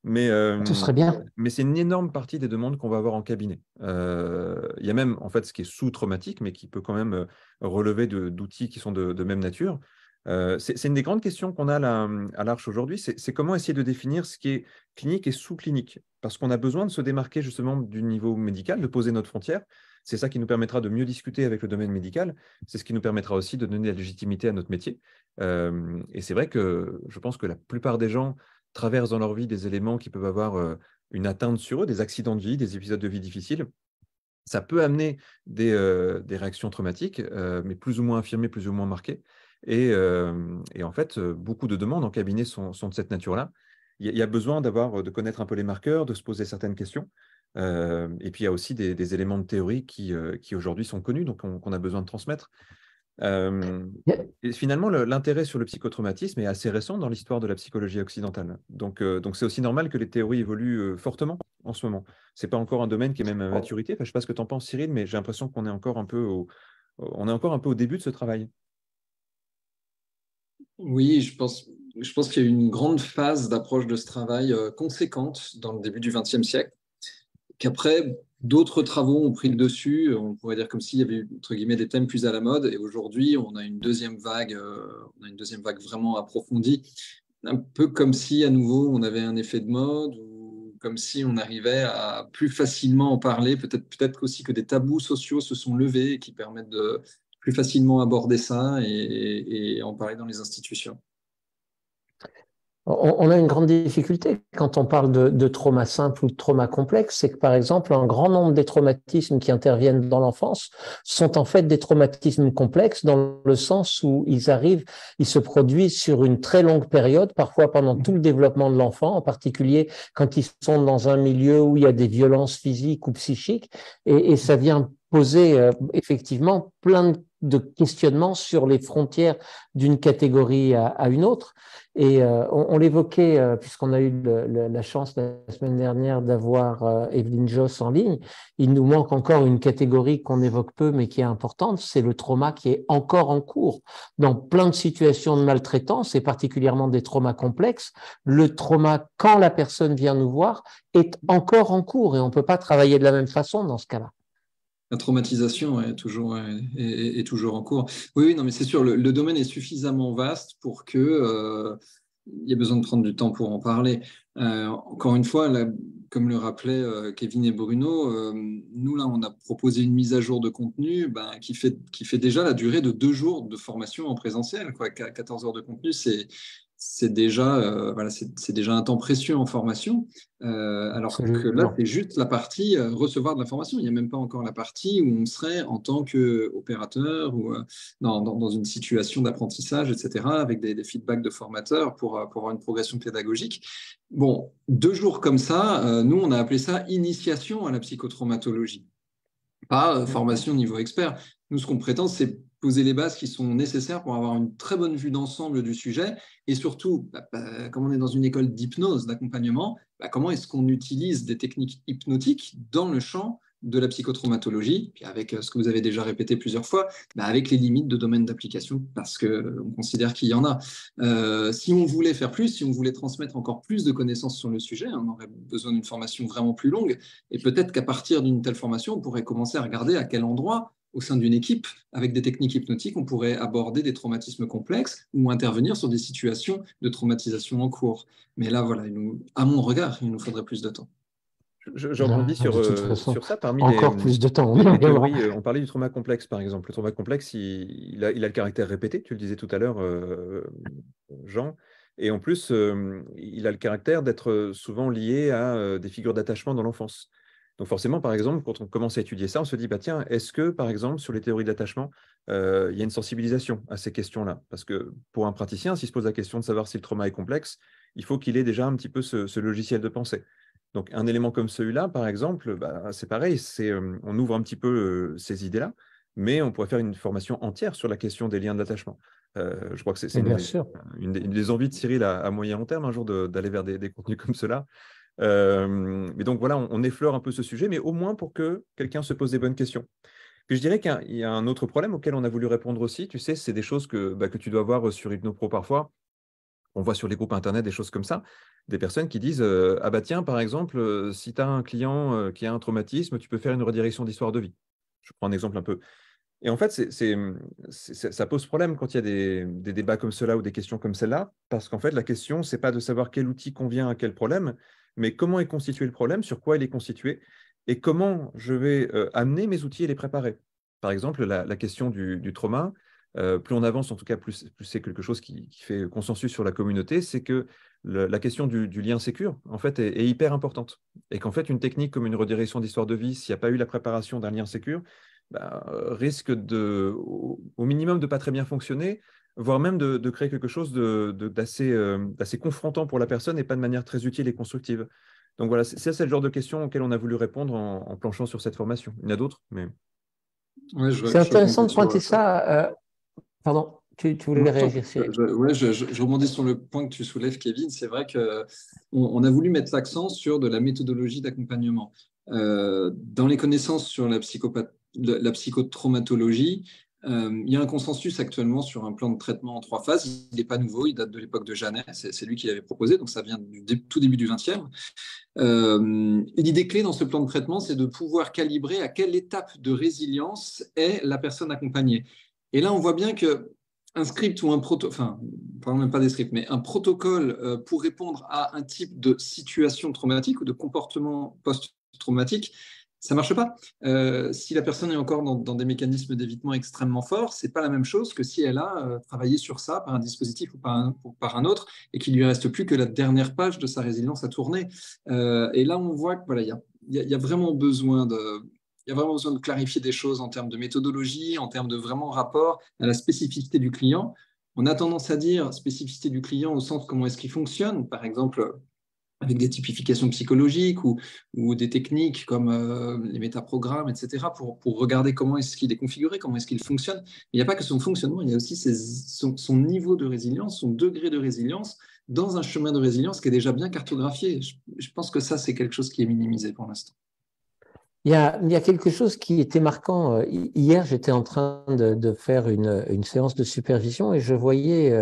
Mais Ce serait bien. c'est une énorme partie des demandes qu'on va avoir en cabinet. Il y a même en fait ce qui est sous-traumatique, mais qui peut quand même relever d'outils qui sont de même nature. C'est une des grandes questions qu'on a à l'Arche aujourd'hui, c'est comment essayer de définir ce qui est clinique et sous-clinique. Parce qu'on a besoin de se démarquer justement du niveau médical, de poser notre frontière. C'est ça qui nous permettra de mieux discuter avec le domaine médical. C'est ce qui nous permettra aussi de donner la légitimité à notre métier. Et c'est vrai que je pense que la plupart des gens traversent dans leur vie des éléments qui peuvent avoir une atteinte sur eux, des accidents de vie, des épisodes de vie difficiles. Ça peut amener des réactions traumatiques, mais plus ou moins affirmées, plus ou moins marquées. Et en fait, beaucoup de demandes en cabinet sont de cette nature-là. Il y a besoin de connaître un peu les marqueurs, de se poser certaines questions. Et puis, il y a aussi des éléments de théorie qui aujourd'hui sont connus, donc qu'on a besoin de transmettre. Et finalement, l'intérêt sur le psychotraumatisme est assez récent dans l'histoire de la psychologie occidentale. Donc c'est aussi normal que les théories évoluent fortement en ce moment. Ce n'est pas encore un domaine qui est même à maturité. Enfin, je ne sais pas ce que tu en penses, Cyril, mais j'ai l'impression qu'on est encore un peu au début de ce travail. Oui, je pense qu'il y a eu une grande phase d'approche de ce travail conséquente dans le début du XXe siècle, qu'après, d'autres travaux ont pris le dessus. On pourrait dire comme s'il y avait eu, entre guillemets, des thèmes plus à la mode. Et aujourd'hui, on a une deuxième vague vraiment approfondie. Un peu comme si, à nouveau, on avait un effet de mode ou comme si on arrivait à plus facilement en parler. Peut-être aussi que des tabous sociaux se sont levés et qui permettent de plus facilement aborder ça et en parler dans les institutions. On a une grande difficulté quand on parle de trauma simple ou de trauma complexe, c'est que par exemple, un grand nombre des traumatismes qui interviennent dans l'enfance sont en fait des traumatismes complexes dans le sens où ils se produisent sur une très longue période, parfois pendant tout le développement de l'enfant, en particulier quand ils sont dans un milieu où il y a des violences physiques ou psychiques, et ça vient poser effectivement plein de questionnement sur les frontières d'une catégorie à une autre. Et on l'évoquait, puisqu'on a eu la chance la semaine dernière d'avoir Evelyne Josse en ligne, il nous manque encore une catégorie qu'on évoque peu, mais qui est importante, c'est le trauma qui est encore en cours. Dans plein de situations de maltraitance, et particulièrement des traumas complexes, le trauma, quand la personne vient nous voir, est encore en cours et on ne peut pas travailler de la même façon dans ce cas-là. La traumatisation est toujours en cours. Oui, oui, non, mais c'est sûr, le domaine est suffisamment vaste pour que il y ait besoin de prendre du temps pour en parler. Encore une fois, là, comme le rappelaient Kevin et Bruno, nous, là, on a proposé une mise à jour de contenu qui fait déjà la durée de 2 jours de formation en présentiel. 14 heures de contenu, c'est déjà, c'est déjà un temps précieux en formation, alors que là, c'est juste la partie recevoir de l'information. Il n'y a même pas encore la partie où on serait en tant qu'opérateur ou dans une situation d'apprentissage, etc., avec des feedbacks de formateurs pour avoir une progression pédagogique. Bon, 2 jours comme ça, nous, on a appelé ça initiation à la psychotraumatologie, pas formation niveau expert. Nous, ce qu'on prétend, c'est poser les bases qui sont nécessaires pour avoir une très bonne vue d'ensemble du sujet et surtout, comme on est dans une école d'hypnose, d'accompagnement, comment est-ce qu'on utilise des techniques hypnotiques dans le champ de la psychotraumatologie, puis avec ce que vous avez déjà répété plusieurs fois, avec les limites de domaine d'application, parce qu'on considère qu'il y en a. Si on voulait faire plus, si on voulait transmettre encore plus de connaissances sur le sujet, on aurait besoin d'une formation vraiment plus longue, et peut-être qu'à partir d'une telle formation, on pourrait commencer à regarder à quel endroit, au sein d'une équipe, avec des techniques hypnotiques, on pourrait aborder des traumatismes complexes ou intervenir sur des situations de traumatisation en cours. Mais là, voilà, à mon regard, il nous faudrait plus de temps. Je rebondis sur ça. Parmi encore plus de temps. Les théories, on parlait du trauma complexe, par exemple. Le trauma complexe, il a le caractère répété, tu le disais tout à l'heure, Jean. Et en plus, il a le caractère d'être souvent lié à des figures d'attachement dans l'enfance. Donc forcément, par exemple, quand on commence à étudier ça, on se dit, tiens, est-ce que, par exemple, sur les théories d'attachement, il y a une sensibilisation à ces questions-là? Parce que pour un praticien, s'il se pose la question de savoir si le trauma est complexe, il faut qu'il ait déjà un petit peu ce logiciel de pensée. Donc, un élément comme celui-là, par exemple, c'est pareil, on ouvre un petit peu ces idées-là, mais on pourrait faire une formation entière sur la question des liens d'attachement. Je crois que c'est une des envies de Cyril à moyen long terme, un jour, d'aller vers des contenus comme cela. Mais donc, voilà, on effleure un peu ce sujet, mais au moins pour que quelqu'un se pose des bonnes questions. Puis je dirais qu'il y a un autre problème auquel on a voulu répondre aussi, tu sais, c'est des choses que tu dois voir sur HypnoPro parfois. On voit sur les groupes Internet des choses comme ça, des personnes qui disent tiens, par exemple, si tu as un client qui a un traumatisme, tu peux faire une redirection d'histoire de vie. Je prends un exemple un peu. Et en fait, ça pose problème quand il y a des débats comme cela ou des questions comme celle-là, parce qu'en fait, la question, ce n'est pas de savoir quel outil convient à quel problème, mais comment est constitué le problème, sur quoi il est constitué, et comment je vais amener mes outils et les préparer. Par exemple, la question du trauma. Plus on avance, en tout cas, plus c'est quelque chose qui fait consensus sur la communauté, c'est que la question du lien sécure, en fait, est hyper importante. Et qu'en fait, une technique comme une redirection d'histoire de vie, s'il n'y a pas eu la préparation d'un lien sécure, risque au minimum de ne pas très bien fonctionner, voire même de créer quelque chose d'assez confrontant pour la personne et pas de manière très utile et constructive. Donc voilà, c'est le genre de questions auxquelles on a voulu répondre en planchant sur cette formation. Il y en a d'autres, mais... Ouais, c'est intéressant de pointer ça. Pardon, tu voulais réagir, Cyril? Je rebondis sur le point que tu soulèves, Kevin. C'est vrai qu'on a voulu mettre l'accent sur de la méthodologie d'accompagnement. Dans les connaissances sur la psychotraumatologie, il y a un consensus actuellement sur un plan de traitement en 3 phases. Il n'est pas nouveau, il date de l'époque de Janet, c'est lui qui l'avait proposé, donc ça vient du tout début du XXe. L'idée clé dans ce plan de traitement, c'est de pouvoir calibrer à quelle étape de résilience est la personne accompagnée. Et là, on voit bien qu'un script ou un même pas des scripts, mais un protocole pour répondre à un type de situation traumatique ou de comportement post-traumatique, ça ne marche pas. Si la personne est encore dans des mécanismes d'évitement extrêmement forts, ce n'est pas la même chose que si elle a travaillé sur ça par un dispositif ou par un autre et qu'il ne lui reste plus que la dernière page de sa résilience à tourner. Et là, on voit qu'il y a vraiment besoin de clarifier des choses en termes de méthodologie, en termes de vraiment rapport à la spécificité du client. On a tendance à dire spécificité du client au sens comment est-ce qu'il fonctionne. Par exemple, avec des typifications psychologiques ou des techniques comme les métaprogrammes, etc., pour regarder comment est-ce qu'il est configuré, comment est-ce qu'il fonctionne. Mais il n'y a pas que son fonctionnement, il y a aussi son niveau de résilience, son degré de résilience dans un chemin de résilience qui est déjà bien cartographié. Je pense que ça, c'est quelque chose qui est minimisé pour l'instant. Il y a quelque chose qui était marquant. Hier, j'étais en train de faire une séance de supervision et je voyais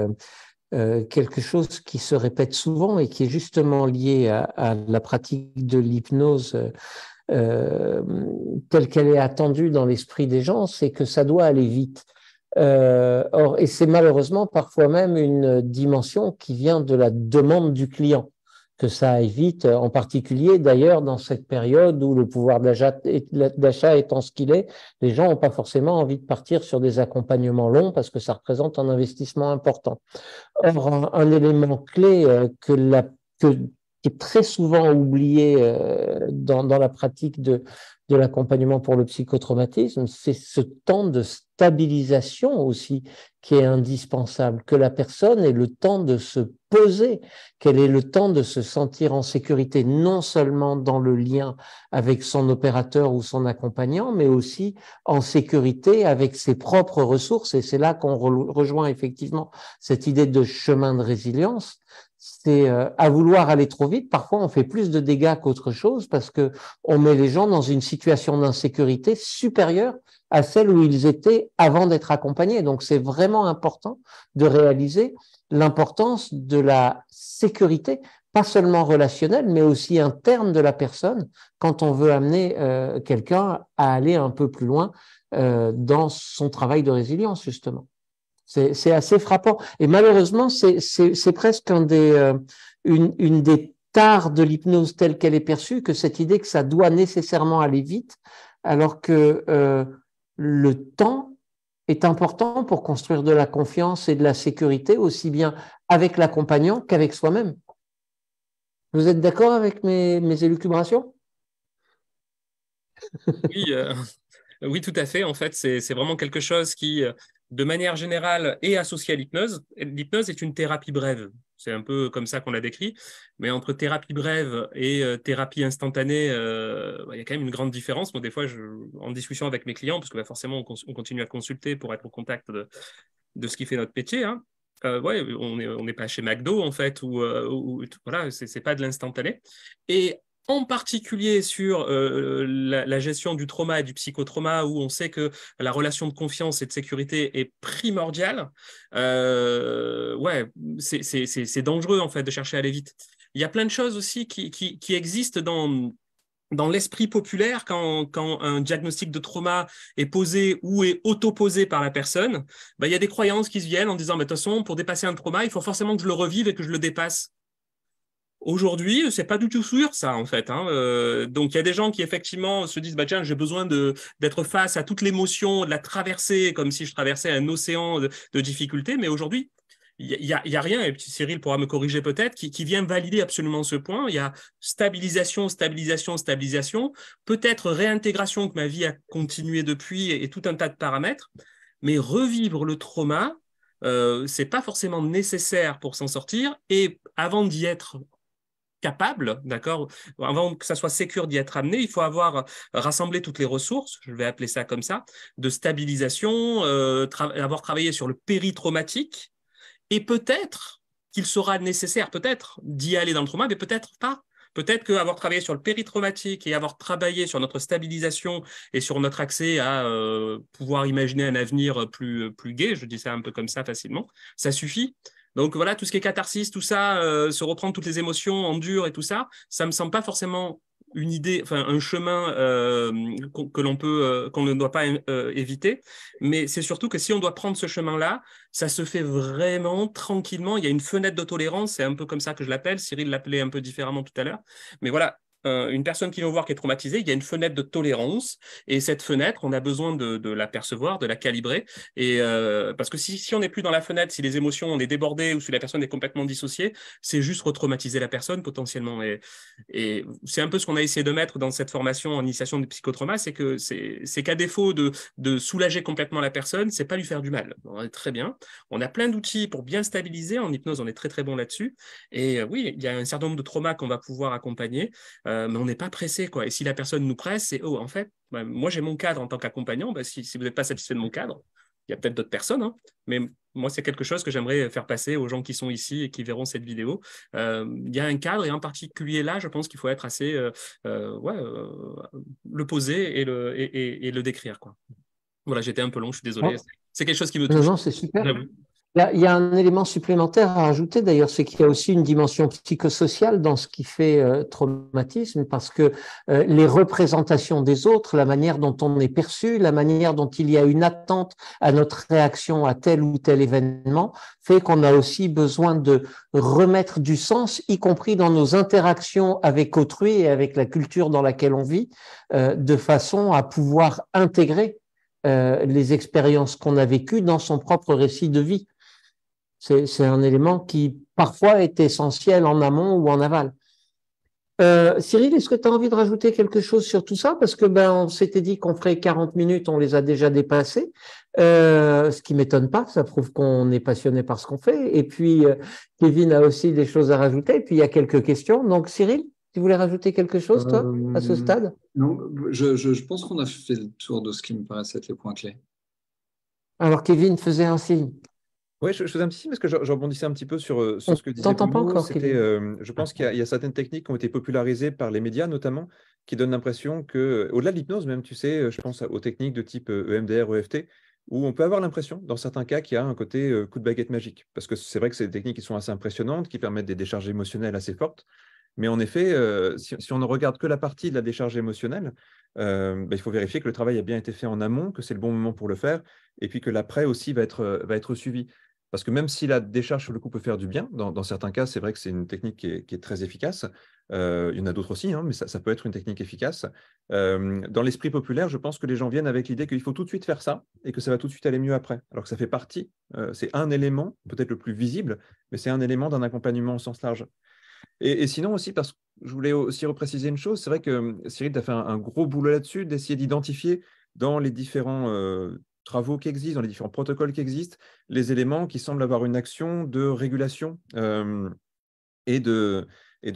quelque chose qui se répète souvent et qui est justement lié à la pratique de l'hypnose telle qu'elle est attendue dans l'esprit des gens, c'est que ça doit aller vite. Et c'est malheureusement parfois même une dimension qui vient de la demande du client, que ça aille vite, en particulier d'ailleurs dans cette période où le pouvoir d'achat étant ce qu'il est, les gens n'ont pas forcément envie de partir sur des accompagnements longs parce que ça représente un investissement important. Or, un élément clé qui est très souvent oublié dans la pratique de l'accompagnement pour le psychotraumatisme, c'est ce temps de stabilisation aussi qui est indispensable, que la personne ait le temps de se poser, qu'elle ait le temps de se sentir en sécurité, non seulement dans le lien avec son opérateur ou son accompagnant, mais aussi en sécurité avec ses propres ressources. Et c'est là qu'on rejoint effectivement cette idée de chemin de résilience. C'est à vouloir aller trop vite, parfois on fait plus de dégâts qu'autre chose parce que on met les gens dans une situation d'insécurité supérieure à celle où ils étaient avant d'être accompagnés. Donc c'est vraiment important de réaliser l'importance de la sécurité, pas seulement relationnelle, mais aussi interne de la personne quand on veut amener quelqu'un à aller un peu plus loin dans son travail de résilience, justement. C'est assez frappant. Et malheureusement, c'est presque une des tares de l'hypnose telle qu'elle est perçue, que cette idée que ça doit nécessairement aller vite, alors que le temps est important pour construire de la confiance et de la sécurité, aussi bien avec l'accompagnant qu'avec soi-même. Vous êtes d'accord avec mes élucubrations? Oui, oui, tout à fait. En fait, c'est vraiment quelque chose qui, de manière générale, est associé à l'hypnose. L'hypnose est une thérapie brève. C'est un peu comme ça qu'on l'a décrit. Mais entre thérapie brève et thérapie instantanée, il y a quand même une grande différence. Moi, des fois, en discussion avec mes clients, parce que forcément, on continue à consulter pour être au contact de ce qui fait notre métier, hein. Ouais, on n'est pas chez McDo, en fait, voilà, c'est pas de l'instantané. Et en particulier sur la gestion du trauma et du psychotrauma, où on sait que la relation de confiance et de sécurité est primordiale, ouais, c'est dangereux en fait de chercher à aller vite. Il y a plein de choses aussi qui existent dans l'esprit populaire quand un diagnostic de trauma est posé ou est auto-posé par la personne. Il y a des croyances qui se viennent en disant, mais de toute façon, pour dépasser un trauma, il faut forcément que je le revive et que je le dépasse. Aujourd'hui, c'est pas du tout sûr ça en fait, hein. Donc il y a des gens qui effectivement se disent tiens, j'ai besoin d'être face à toute l'émotion, de la traverser comme si je traversais un océan de difficultés, mais aujourd'hui il y a rien, et Cyril pourra me corriger peut-être, qui vient valider absolument ce point. Il y a stabilisation, peut-être réintégration que ma vie a continué depuis et tout un tas de paramètres, mais revivre le trauma, c'est pas forcément nécessaire pour s'en sortir, et avant d'y être capable, d'accord, avant que ça soit sécure d'y être amené, il faut avoir rassemblé toutes les ressources, je vais appeler ça comme ça, de stabilisation, avoir travaillé sur le péritraumatique, et peut-être qu'il sera nécessaire, peut-être, d'y aller dans le trauma, mais peut-être pas. Peut-être qu'avoir travaillé sur le péritraumatique et avoir travaillé sur notre stabilisation et sur notre accès à pouvoir imaginer un avenir plus gai, je dis ça un peu comme ça facilement, ça suffit. Donc voilà, tout ce qui est catharsis, tout ça, se reprendre toutes les émotions en dur et tout ça, ça me semble pas forcément une idée, enfin un chemin qu'on ne doit pas éviter. Mais c'est surtout que si on doit prendre ce chemin-là, ça se fait vraiment tranquillement. Il y a une fenêtre de tolérance, c'est un peu comme ça que je l'appelle. Cyril l'appelait un peu différemment tout à l'heure. Mais voilà, une personne qui vient voir qui est traumatisée, il y a une fenêtre de tolérance et cette fenêtre, on a besoin de la percevoir, de la calibrer. Et parce que si on n'est plus dans la fenêtre, si les émotions, on est débordé ou si la personne est complètement dissociée, c'est juste retraumatiser la personne potentiellement. Et c'est un peu ce qu'on a essayé de mettre dans cette formation en initiation du psychotrauma, c'est que c'est qu'à défaut de soulager complètement la personne, c'est pas lui faire du mal. On est très bien. On a plein d'outils pour bien stabiliser. En hypnose, on est très très bon là-dessus. Et oui, il y a un certain nombre de traumas qu'on va pouvoir accompagner. Mais on n'est pas pressé, quoi. Et si la personne nous presse, c'est en fait, moi j'ai mon cadre en tant qu'accompagnant. Si vous n'êtes pas satisfait de mon cadre, il y a peut-être d'autres personnes, hein, mais moi c'est quelque chose que j'aimerais faire passer aux gens qui sont ici et qui verront cette vidéo. Il y a un cadre et en particulier là, je pense qu'il faut être assez le poser et le décrire, quoi. Voilà, j'étais un peu long, je suis désolé. C'est quelque chose qui me touche. Non, c'est super. Il y a un élément supplémentaire à ajouter d'ailleurs, c'est qu'il y a aussi une dimension psychosociale dans ce qui fait traumatisme, parce que les représentations des autres, la manière dont on est perçu, la manière dont il y a une attente à notre réaction à tel ou tel événement, fait qu'on a aussi besoin de remettre du sens, y compris dans nos interactions avec autrui et avec la culture dans laquelle on vit, de façon à pouvoir intégrer les expériences qu'on a vécues dans son propre récit de vie. C'est un élément qui, parfois, est essentiel en amont ou en aval. Cyril, est-ce que tu as envie de rajouter quelque chose sur tout ça? Parce que on s'était dit qu'on ferait 40 minutes, on les a déjà dépassées, ce qui ne m'étonne pas, ça prouve qu'on est passionné par ce qu'on fait. Et puis, Kevin a aussi des choses à rajouter, et puis il y a quelques questions. Donc, Cyril, tu voulais rajouter quelque chose, toi, à ce stade? Non, je pense qu'on a fait le tour de ce qui me paraissait être les points clés. Alors, Kevin faisait un signe. Oui, je faisais un petit signe parce que je rebondissais un petit peu sur ce que disait t'entend pas Bruno. encore, C'était, je pense qu'il y a certaines techniques qui ont été popularisées par les médias notamment, qui donnent l'impression que, au-delà de l'hypnose même, tu sais, je pense aux techniques de type EMDR, EFT, où on peut avoir l'impression, dans certains cas, qu'il y a un côté coup de baguette magique. Parce que c'est vrai que c'est des techniques qui sont assez impressionnantes, qui permettent des décharges émotionnelles assez fortes. Mais en effet, si on ne regarde que la partie de la décharge émotionnelle, il faut vérifier que le travail a bien été fait en amont, que c'est le bon moment pour le faire, et puis que l'après aussi va être suivi. Parce que même si la décharge sur le coup peut faire du bien, dans certains cas, c'est vrai que c'est une technique qui est très efficace. Il y en a d'autres aussi, hein, mais ça peut être une technique efficace. Dans l'esprit populaire, je pense que les gens viennent avec l'idée qu'il faut tout de suite faire ça et que ça va tout de suite aller mieux après. Alors que ça fait partie, c'est un élément, peut-être le plus visible, mais c'est un élément d'un accompagnement au sens large. Et sinon aussi, parce que je voulais aussi repréciser une chose, c'est vrai que Cyril, tu as fait un gros boulot là-dessus, d'essayer d'identifier dans les différents travaux qui existent, dans les différents protocoles qui existent, les éléments qui semblent avoir une action de régulation et de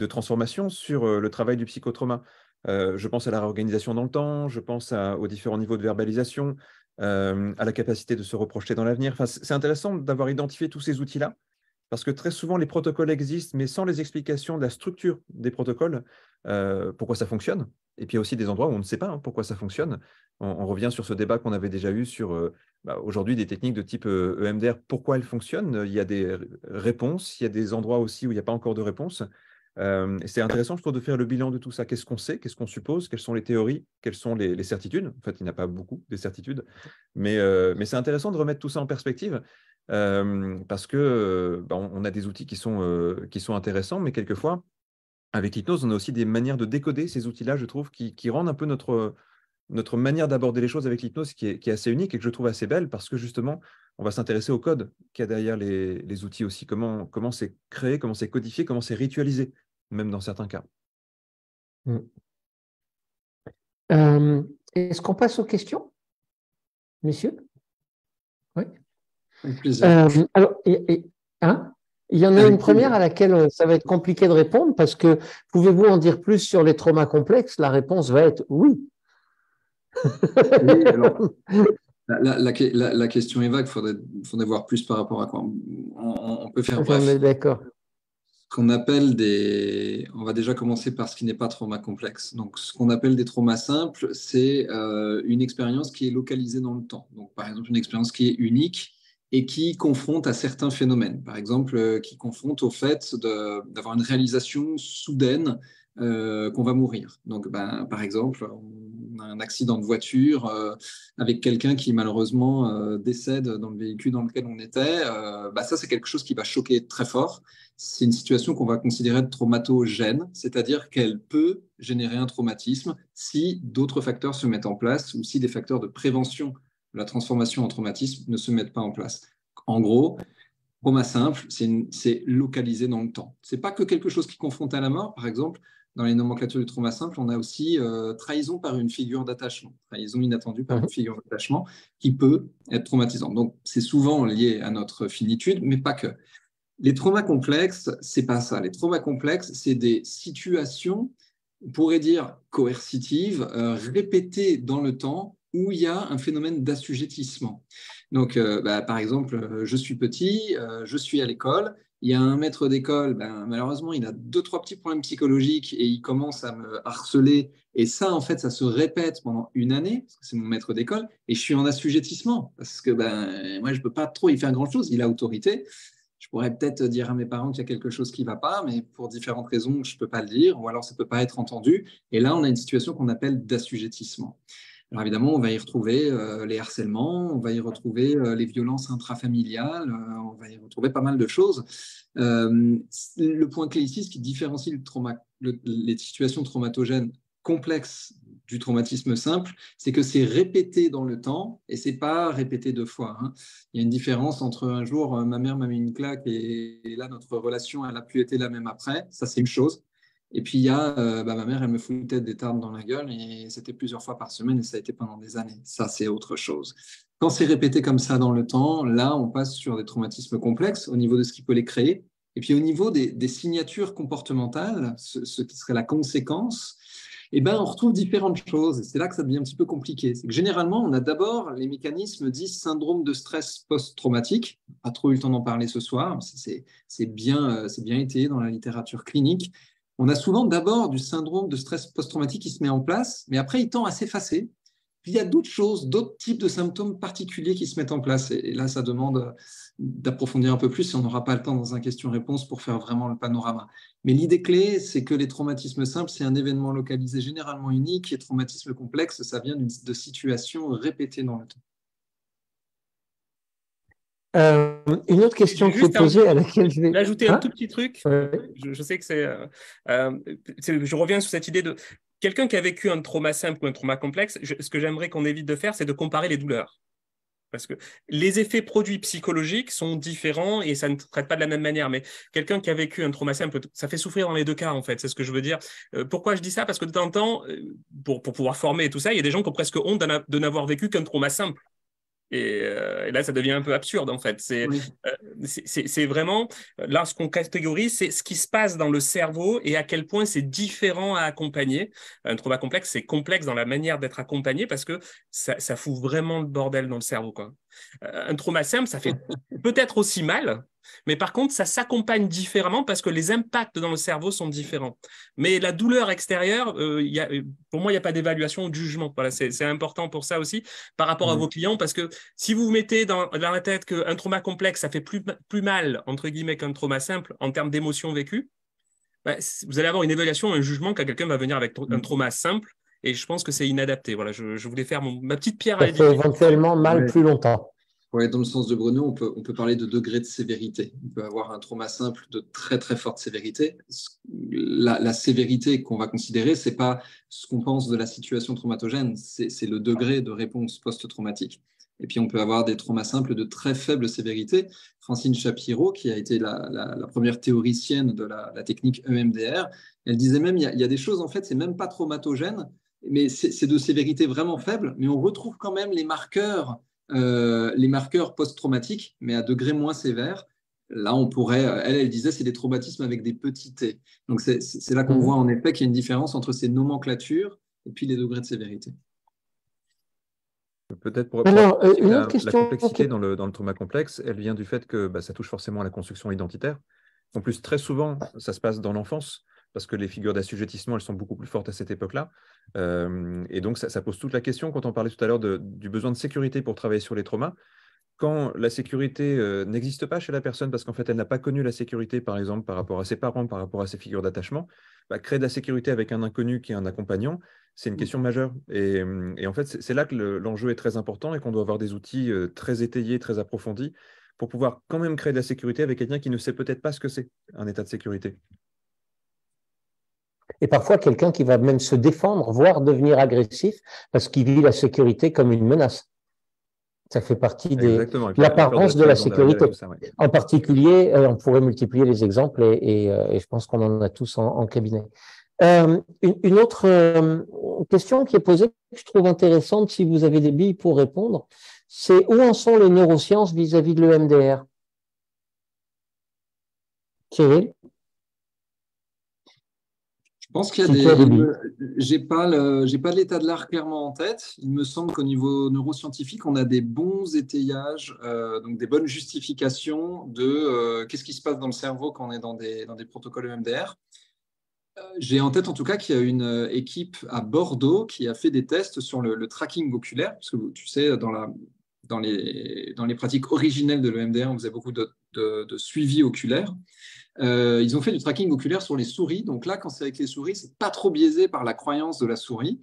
transformation sur le travail du psychotrauma. Je pense à la réorganisation dans le temps, je pense aux différents niveaux de verbalisation, à la capacité de se reprojeter dans l'avenir. Enfin, c'est intéressant d'avoir identifié tous ces outils-là, parce que très souvent, les protocoles existent, mais sans les explications de la structure des protocoles, pourquoi ça fonctionne. Et puis, il y a aussi des endroits où on ne sait pas pourquoi ça fonctionne. On revient sur ce débat qu'on avait déjà eu sur aujourd'hui des techniques de type EMDR, pourquoi elles fonctionnent. Il y a des réponses, il y a des endroits aussi où il n'y a pas encore de réponse. Et c'est intéressant, je trouve, de faire le bilan de tout ça. Qu'est-ce qu'on sait, qu'est-ce qu'on suppose, quelles sont les théories, quelles sont les certitudes. En fait, il n'y a pas beaucoup de certitudes, mais c'est intéressant de remettre tout ça en perspective. Parce que on a des outils qui sont intéressants, mais quelquefois, avec l'hypnose, on a aussi des manières de décoder ces outils-là, je trouve, qui rendent un peu notre manière d'aborder les choses avec l'hypnose qui est assez unique et que je trouve assez belle, parce que justement, on va s'intéresser au code qu'il y a derrière les outils aussi, comment c'est créé, comment c'est codifié, comment c'est ritualisé, même dans certains cas. Est-ce qu'on passe aux questions, messieurs? Oui. Avec plaisir. Alors, il y en a une première à laquelle ça va être compliqué de répondre, parce que pouvez-vous en dire plus sur les traumas complexes? La réponse va être oui. Oui, alors, la question est vague, il faudrait voir plus par rapport à quoi. On peut faire bref. D'accord. Ce qu'on appelle on va déjà commencer par ce qui n'est pas trauma complexe. Donc, ce qu'on appelle des traumas simples, c'est une expérience qui est localisée dans le temps. Donc, par exemple, une expérience qui est unique et qui confronte à certains phénomènes. Par exemple, qui confronte au fait d'avoir une réalisation soudaine qu'on va mourir. Donc, par exemple, on a un accident de voiture avec quelqu'un qui malheureusement décède dans le véhicule dans lequel on était. Ça, c'est quelque chose qui va choquer très fort. C'est une situation qu'on va considérer de traumatogène, c'est-à-dire qu'elle peut générer un traumatisme si d'autres facteurs se mettent en place ou si des facteurs de prévention de la transformation en traumatisme ne se mettent pas en place. En gros, trauma simple, c'est localisé dans le temps. Ce n'est pas que quelque chose qui confronte à la mort. Par exemple, dans les nomenclatures du trauma simple, on a aussi trahison par une figure d'attachement, trahison inattendue par une figure d'attachement qui peut être traumatisante. Donc, c'est souvent lié à notre finitude, mais pas que. Les traumas complexes, c'est pas ça. Les traumas complexes, c'est des situations, on pourrait dire coercitives, répétées dans le temps, où il y a un phénomène d'assujettissement. Donc, par exemple, je suis petit, je suis à l'école, il y a un maître d'école, malheureusement, il a 2-3 petits problèmes psychologiques et il commence à me harceler. Et ça, en fait, ça se répète pendant une année, parce que c'est mon maître d'école, et je suis en assujettissement, parce que moi, je ne peux pas trop y faire grand-chose, il a autorité. Je pourrais peut-être dire à mes parents qu'il y a quelque chose qui ne va pas, mais pour différentes raisons, je ne peux pas le dire, ou alors ça ne peut pas être entendu. Et là, on a une situation qu'on appelle d'assujettissement. Alors évidemment, on va y retrouver les harcèlements, on va y retrouver les violences intrafamiliales, on va y retrouver pas mal de choses. Le point clé ici, ce qui différencie les situations traumatogènes complexes du traumatisme simple, c'est que c'est répété dans le temps et c'est pas répété 2 fois. Hein. Il y a une différence entre un jour, ma mère m'a mis une claque et là, notre relation, elle a plus été la même après. Ça, c'est une chose. Et puis, il y a ma mère, elle me foutait des tartes dans la gueule et c'était plusieurs fois par semaine et ça a été pendant des années. Ça, c'est autre chose. Quand c'est répété comme ça dans le temps, là, on passe sur des traumatismes complexes au niveau de ce qui peut les créer. Et puis, au niveau des signatures comportementales, ce qui serait la conséquence, on retrouve différentes choses. Et c'est là que ça devient un petit peu compliqué. C'est que généralement, on a d'abord les mécanismes dits syndrome de stress post-traumatique. Pas trop eu le temps d'en parler ce soir. C'est bien étayé dans la littérature clinique. On a souvent d'abord du syndrome de stress post-traumatique qui se met en place, mais après, il tend à s'effacer. Puis il y a d'autres choses, d'autres types de symptômes particuliers qui se mettent en place. Et là, ça demande d'approfondir un peu plus et on n'aura pas le temps dans un question-réponse pour faire vraiment le panorama. Mais l'idée clé, c'est que les traumatismes simples, c'est un événement localisé généralement unique et traumatisme complexe, ça vient de situations répétées dans le temps. Une autre question qui est posée à laquelle je vais ajouter un tout petit truc. Je sais que je reviens sur cette idée de quelqu'un qui a vécu un trauma simple ou un trauma complexe. Ce que j'aimerais qu'on évite de faire, c'est de comparer les douleurs. Parce que les effets produits psychologiques sont différents et ça ne traite pas de la même manière. Mais quelqu'un qui a vécu un trauma simple, ça fait souffrir dans les 2 cas, en fait. C'est ce que je veux dire. Pourquoi je dis ça? Parce que de temps en temps, pour pouvoir former et tout ça, il y a des gens qui ont presque honte de n'avoir vécu qu'un trauma simple. Et là, ça devient un peu absurde, en fait. C'est vraiment, là, ce qu'on catégorise, c'est ce qui se passe dans le cerveau et à quel point c'est différent à accompagner. Un trauma complexe, c'est complexe dans la manière d'être accompagné parce que ça fout vraiment le bordel dans le cerveau, quoi. Un trauma simple, ça fait peut-être aussi mal, mais par contre, ça s'accompagne différemment parce que les impacts dans le cerveau sont différents. Mais la douleur extérieure, pour moi, il n'y a pas d'évaluation ou de jugement. Voilà, c'est important pour ça aussi par rapport à vos clients parce que si vous vous mettez dans la tête qu'un trauma complexe, ça fait plus mal, entre guillemets, qu'un trauma simple en termes d'émotions vécues, vous allez avoir une évaluation, un jugement quand quelqu'un va venir avec un trauma simple. Et je pense que c'est inadapté. Voilà, je voulais faire ma petite pierre à l'édifice. Ça fait éventuellement mal plus longtemps. Ouais, dans le sens de Bruno, on peut parler de degré de sévérité. On peut avoir un trauma simple de très très forte sévérité. La sévérité qu'on va considérer, c'est pas ce qu'on pense de la situation traumatogène, c'est le degré de réponse post-traumatique. Et puis on peut avoir des traumas simples de très faible sévérité. Francine Shapiro, qui a été la première théoricienne de la technique EMDR, elle disait même il y a des choses, en fait, c'est même pas traumatogène, mais c'est de sévérité vraiment faible, mais on retrouve quand même les marqueurs post-traumatiques, mais à degré moins sévère. Là, on pourrait, elle disait, c'est des traumatismes avec des petits t. Donc, c'est là qu'on voit en effet qu'il y a une différence entre ces nomenclatures et puis les degrés de sévérité. Peut-être pour une autre la question. complexité dans le trauma complexe, elle vient du fait que ça touche forcément à la construction identitaire. En plus, très souvent, ça se passe dans l'enfance, parce que les figures d'assujettissement, elles sont beaucoup plus fortes à cette époque-là. Et donc, ça pose toute la question, quand on parlait tout à l'heure du besoin de sécurité pour travailler sur les traumas. Quand la sécurité n'existe pas chez la personne, parce qu'en fait, elle n'a pas connu la sécurité, par exemple, par rapport à ses parents, par rapport à ses figures d'attachement, créer de la sécurité avec un inconnu qui est un accompagnant, c'est une question majeure. Et en fait, c'est là que l'enjeu est très important et qu'on doit avoir des outils très étayés, très approfondis pour pouvoir quand même créer de la sécurité avec quelqu'un qui ne sait peut-être pas ce que c'est un état de sécurité. Et parfois, quelqu'un qui va même se défendre, voire devenir agressif, parce qu'il vit la sécurité comme une menace. Ça fait partie de l'apparence de la sécurité. Ça, ouais. En particulier, on pourrait multiplier les exemples et je pense qu'on en a tous en cabinet. Une autre question qui est posée, que je trouve intéressante, si vous avez des billes pour répondre, c'est où en sont les neurosciences vis-à-vis de l'EMDR? Cyril? Je pense qu'il y a j'ai pas l'état de l'art clairement en tête. Il me semble qu'au niveau neuroscientifique, on a des bons étayages, donc des bonnes justifications de qu'est-ce qui se passe dans le cerveau quand on est dans des protocoles EMDR. J'ai en tête en tout cas qu'il y a une équipe à Bordeaux qui a fait des tests sur le tracking oculaire, parce que tu sais, dans les pratiques originelles de l'EMDR, on faisait beaucoup de suivi oculaire. Ils ont fait du tracking oculaire sur les souris. Donc là, quand c'est avec les souris, c'est pas trop biaisé par la croyance de la souris.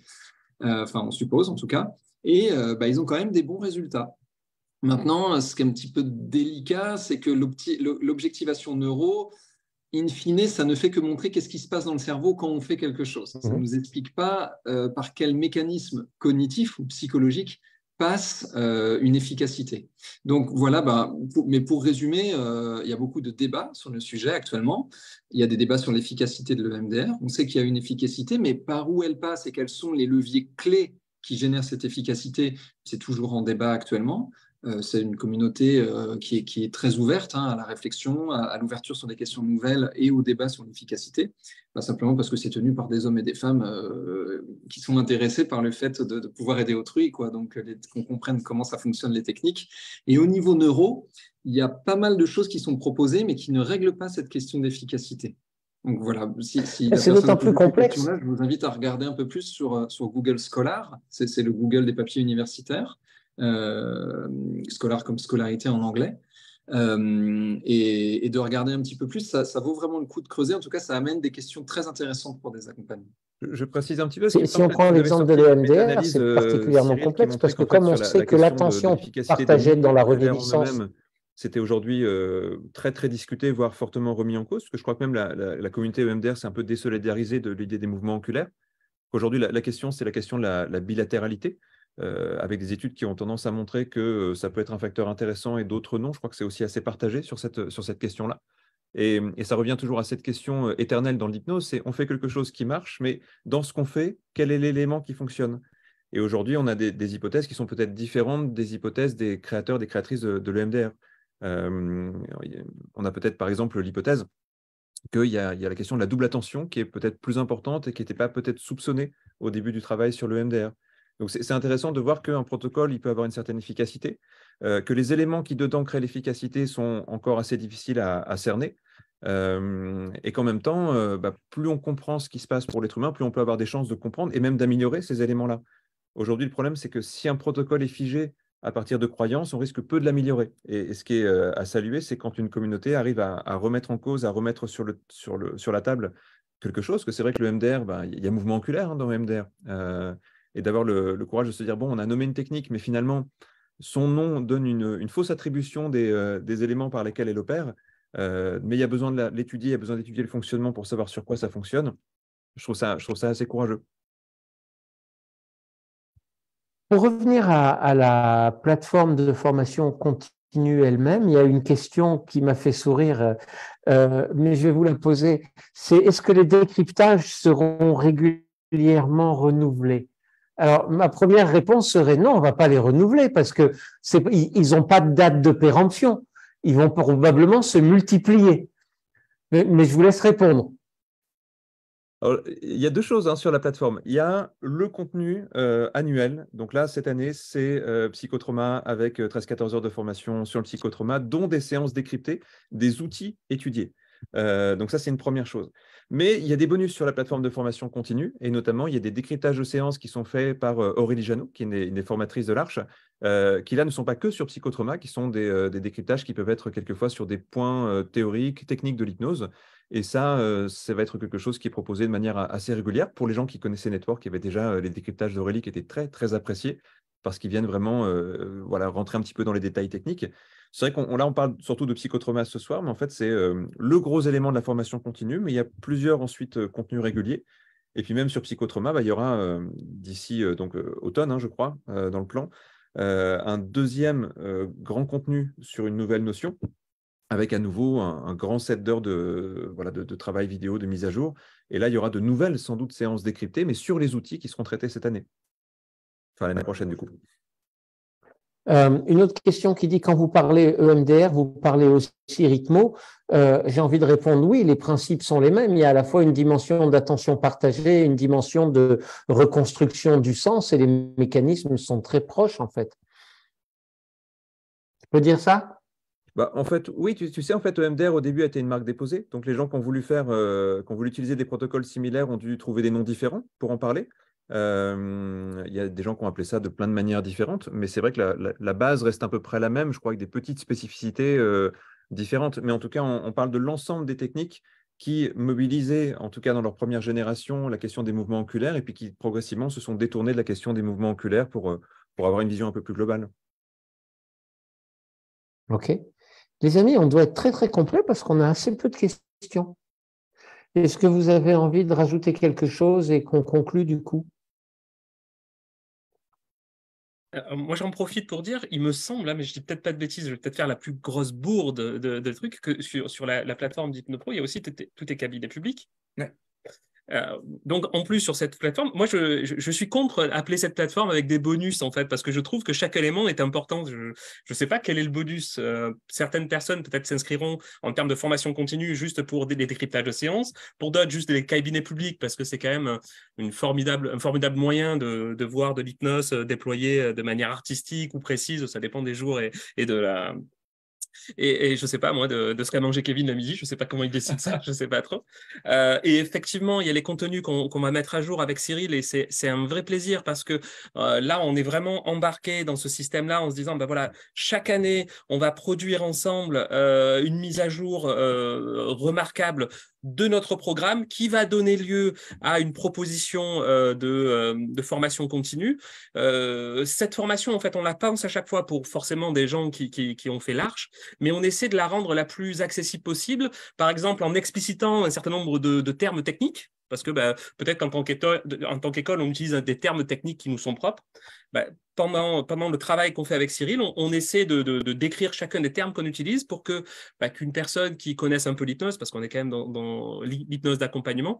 Enfin, on suppose en tout cas. Et ils ont quand même des bons résultats. Maintenant, ce qui est un petit peu délicat, c'est que l'objectivation neuro, in fine, ça ne fait que montrer qu'est-ce qui se passe dans le cerveau quand on fait quelque chose. Ça ne nous explique pas par quel mécanisme cognitif ou psychologique passe une efficacité. Donc voilà, mais pour résumer, il y a beaucoup de débats sur le sujet actuellement. Il y a des débats sur l'efficacité de l'EMDR. On sait qu'il y a une efficacité, mais par où elle passe et quels sont les leviers clés qui génèrent cette efficacité, c'est toujours en débat actuellement. C'est une communauté qui est très ouverte à la réflexion, à l'ouverture sur des questions nouvelles et au débat sur l'efficacité, pas simplement parce que c'est tenu par des hommes et des femmes qui sont intéressés par le fait de pouvoir aider autrui, quoi. Donc qu'on comprenne comment ça fonctionne les techniques. Et au niveau neuro, il y a pas mal de choses qui sont proposées, mais qui ne règlent pas cette question d'efficacité. Donc voilà, si c'est d'autant plus complexe. Je vous invite à regarder un peu plus sur Google Scholar, c'est le Google des papiers universitaires. Scholar comme scolarité en anglais, et de regarder un petit peu plus, ça vaut vraiment le coup de creuser. En tout cas, ça amène des questions très intéressantes pour des accompagnements. Je précise un petit peu. Si on prend l'exemple de l'EMDR, c'est particulièrement complexe parce que comme on sait que l'attention partagée dans la reconnaissance, c'était aujourd'hui très très discuté, voire fortement remis en cause, parce que je crois que même la communauté EMDR s'est un peu désolidarisée de l'idée des mouvements oculaires. Aujourd'hui, la question, c'est la question de la bilatéralité. Avec des études qui ont tendance à montrer que ça peut être un facteur intéressant et d'autres non. Je crois que c'est aussi assez partagé sur cette question-là. Et ça revient toujours à cette question éternelle dans l'hypnose, c'est on fait quelque chose qui marche, mais dans ce qu'on fait, quel est l'élément qui fonctionne? Et aujourd'hui, on a des hypothèses qui sont peut-être différentes des hypothèses des créateurs, des créatrices de l'EMDR. On a peut-être par exemple l'hypothèse qu'il y a la question de la double attention qui est peut-être plus importante et qui n'était pas peut-être soupçonnée au début du travail sur l'EMDR. Donc, c'est intéressant de voir qu'un protocole, il peut avoir une certaine efficacité, que les éléments qui, dedans, créent l'efficacité sont encore assez difficiles à cerner, et qu'en même temps, plus on comprend ce qui se passe pour l'être humain, plus on peut avoir des chances de comprendre et même d'améliorer ces éléments-là. Aujourd'hui, le problème, c'est que si un protocole est figé à partir de croyances, on risque peu de l'améliorer. Et ce qui est à saluer, c'est quand une communauté arrive à remettre en cause, à remettre sur la table quelque chose, que c'est vrai que le MDR, il y a mouvement oculaire dans le MDR. Et d'avoir le courage de se dire, bon, on a nommé une technique, mais finalement, son nom donne une fausse attribution des éléments par lesquels elle opère, mais il y a besoin de l'étudier, il y a besoin d'étudier le fonctionnement pour savoir sur quoi ça fonctionne. Je trouve ça assez courageux. Pour revenir à la plateforme de formation continue elle-même, il y a une question qui m'a fait sourire, mais je vais vous la poser. C'est est-ce que les décryptages seront régulièrement renouvelés? Alors, ma première réponse serait non, on ne va pas les renouveler parce qu'ils n'ont pas de date de péremption. Ils vont probablement se multiplier. Mais je vous laisse répondre. Alors, il y a deux choses sur la plateforme. Il y a le contenu annuel. Donc là, cette année, c'est Psychotrauma avec 13-14 heures de formation sur le psychotrauma, dont des séances décryptées, des outils étudiés. Donc ça, c'est une première chose. Mais il y a des bonus sur la plateforme de formation continue, et notamment, il y a des décryptages de séances qui sont faits par Aurélie Janot, qui est une des formatrices de l'Arche, qui là ne sont pas que sur psychotrauma, qui sont des décryptages qui peuvent être quelquefois sur des points théoriques, techniques de l'hypnose. Et ça va être quelque chose qui est proposé de manière assez régulière. Pour les gens qui connaissaient Network, il y avait déjà les décryptages d'Aurélie qui étaient très, très appréciés parce qu'ils viennent vraiment voilà, rentrer un petit peu dans les détails techniques. C'est vrai qu'on parle surtout de psychotrauma ce soir, mais en fait, c'est le gros élément de la formation continue, mais il y a plusieurs ensuite contenus réguliers. Et puis même sur psychotrauma, il y aura d'ici automne, hein, je crois, dans le plan, un deuxième grand contenu sur une nouvelle notion, avec à nouveau un grand set d'heures de travail vidéo, de mise à jour. Et là, il y aura de nouvelles, sans doute, séances décryptées, mais sur les outils qui seront traités cette année. Enfin, l'année prochaine, du coup. Une autre question qui dit, quand vous parlez EMDR, vous parlez aussi rythmo. J'ai envie de répondre oui, les principes sont les mêmes. Il y a à la fois une dimension d'attention partagée, une dimension de reconstruction du sens, et les mécanismes sont très proches, en fait. Tu peux dire ça? En fait, oui, tu sais, en fait, EMDR au début a été une marque déposée. Donc les gens qui ont voulu utiliser des protocoles similaires ont dû trouver des noms différents pour en parler. Il y a des gens qui ont appelé ça de plein de manières différentes, mais c'est vrai que la base reste à peu près la même, je crois, avec des petites spécificités différentes. Mais en tout cas, on parle de l'ensemble des techniques qui mobilisaient, en tout cas dans leur première génération, la question des mouvements oculaires, et puis qui progressivement se sont détournés de la question des mouvements oculaires pour avoir une vision un peu plus globale. Ok. Les amis, on doit être très, très complet parce qu'on a assez peu de questions. Est-ce que vous avez envie de rajouter quelque chose et qu'on conclue du coup? Moi, j'en profite pour dire, il me semble, mais je dis peut-être pas de bêtises, je vais peut-être faire la plus grosse bourde de trucs, que sur la plateforme d'HypnoPro, il y a aussi tous tes cabinets publics. Ouais. Donc, en plus, sur cette plateforme, moi, je suis contre appeler cette plateforme avec des bonus, en fait, parce que je trouve que chaque élément est important. Je ne sais pas quel est le bonus. Certaines personnes, peut-être, s'inscriront en termes de formation continue juste pour des décryptages de séances. Pour d'autres, juste des cabinets publics, parce que c'est quand même un formidable moyen de voir de l'hypnose déployée de manière artistique ou précise. Ça dépend des jours et de la... Et je sais pas, moi, de ce qu'a mangé Kevin le midi, je sais pas comment il décide ça, je sais pas trop. Et effectivement, il y a les contenus qu'on va mettre à jour avec Cyril, et c'est un vrai plaisir parce que là, on est vraiment embarqué dans ce système-là en se disant, ben voilà, chaque année, on va produire ensemble une mise à jour remarquable de notre programme qui va donner lieu à une proposition de formation continue. Cette formation, en fait, on la pense à chaque fois pour forcément des gens qui ont fait l'Arche, mais on essaie de la rendre la plus accessible possible, par exemple en explicitant un certain nombre de termes techniques, parce que peut-être qu'en tant qu'école, on utilise des termes techniques qui nous sont propres. Pendant le travail qu'on fait avec Cyril, on essaie de décrire chacun des termes qu'on utilise pour qu'une personne qui connaisse un peu l'hypnose, parce qu'on est quand même dans l'hypnose d'accompagnement,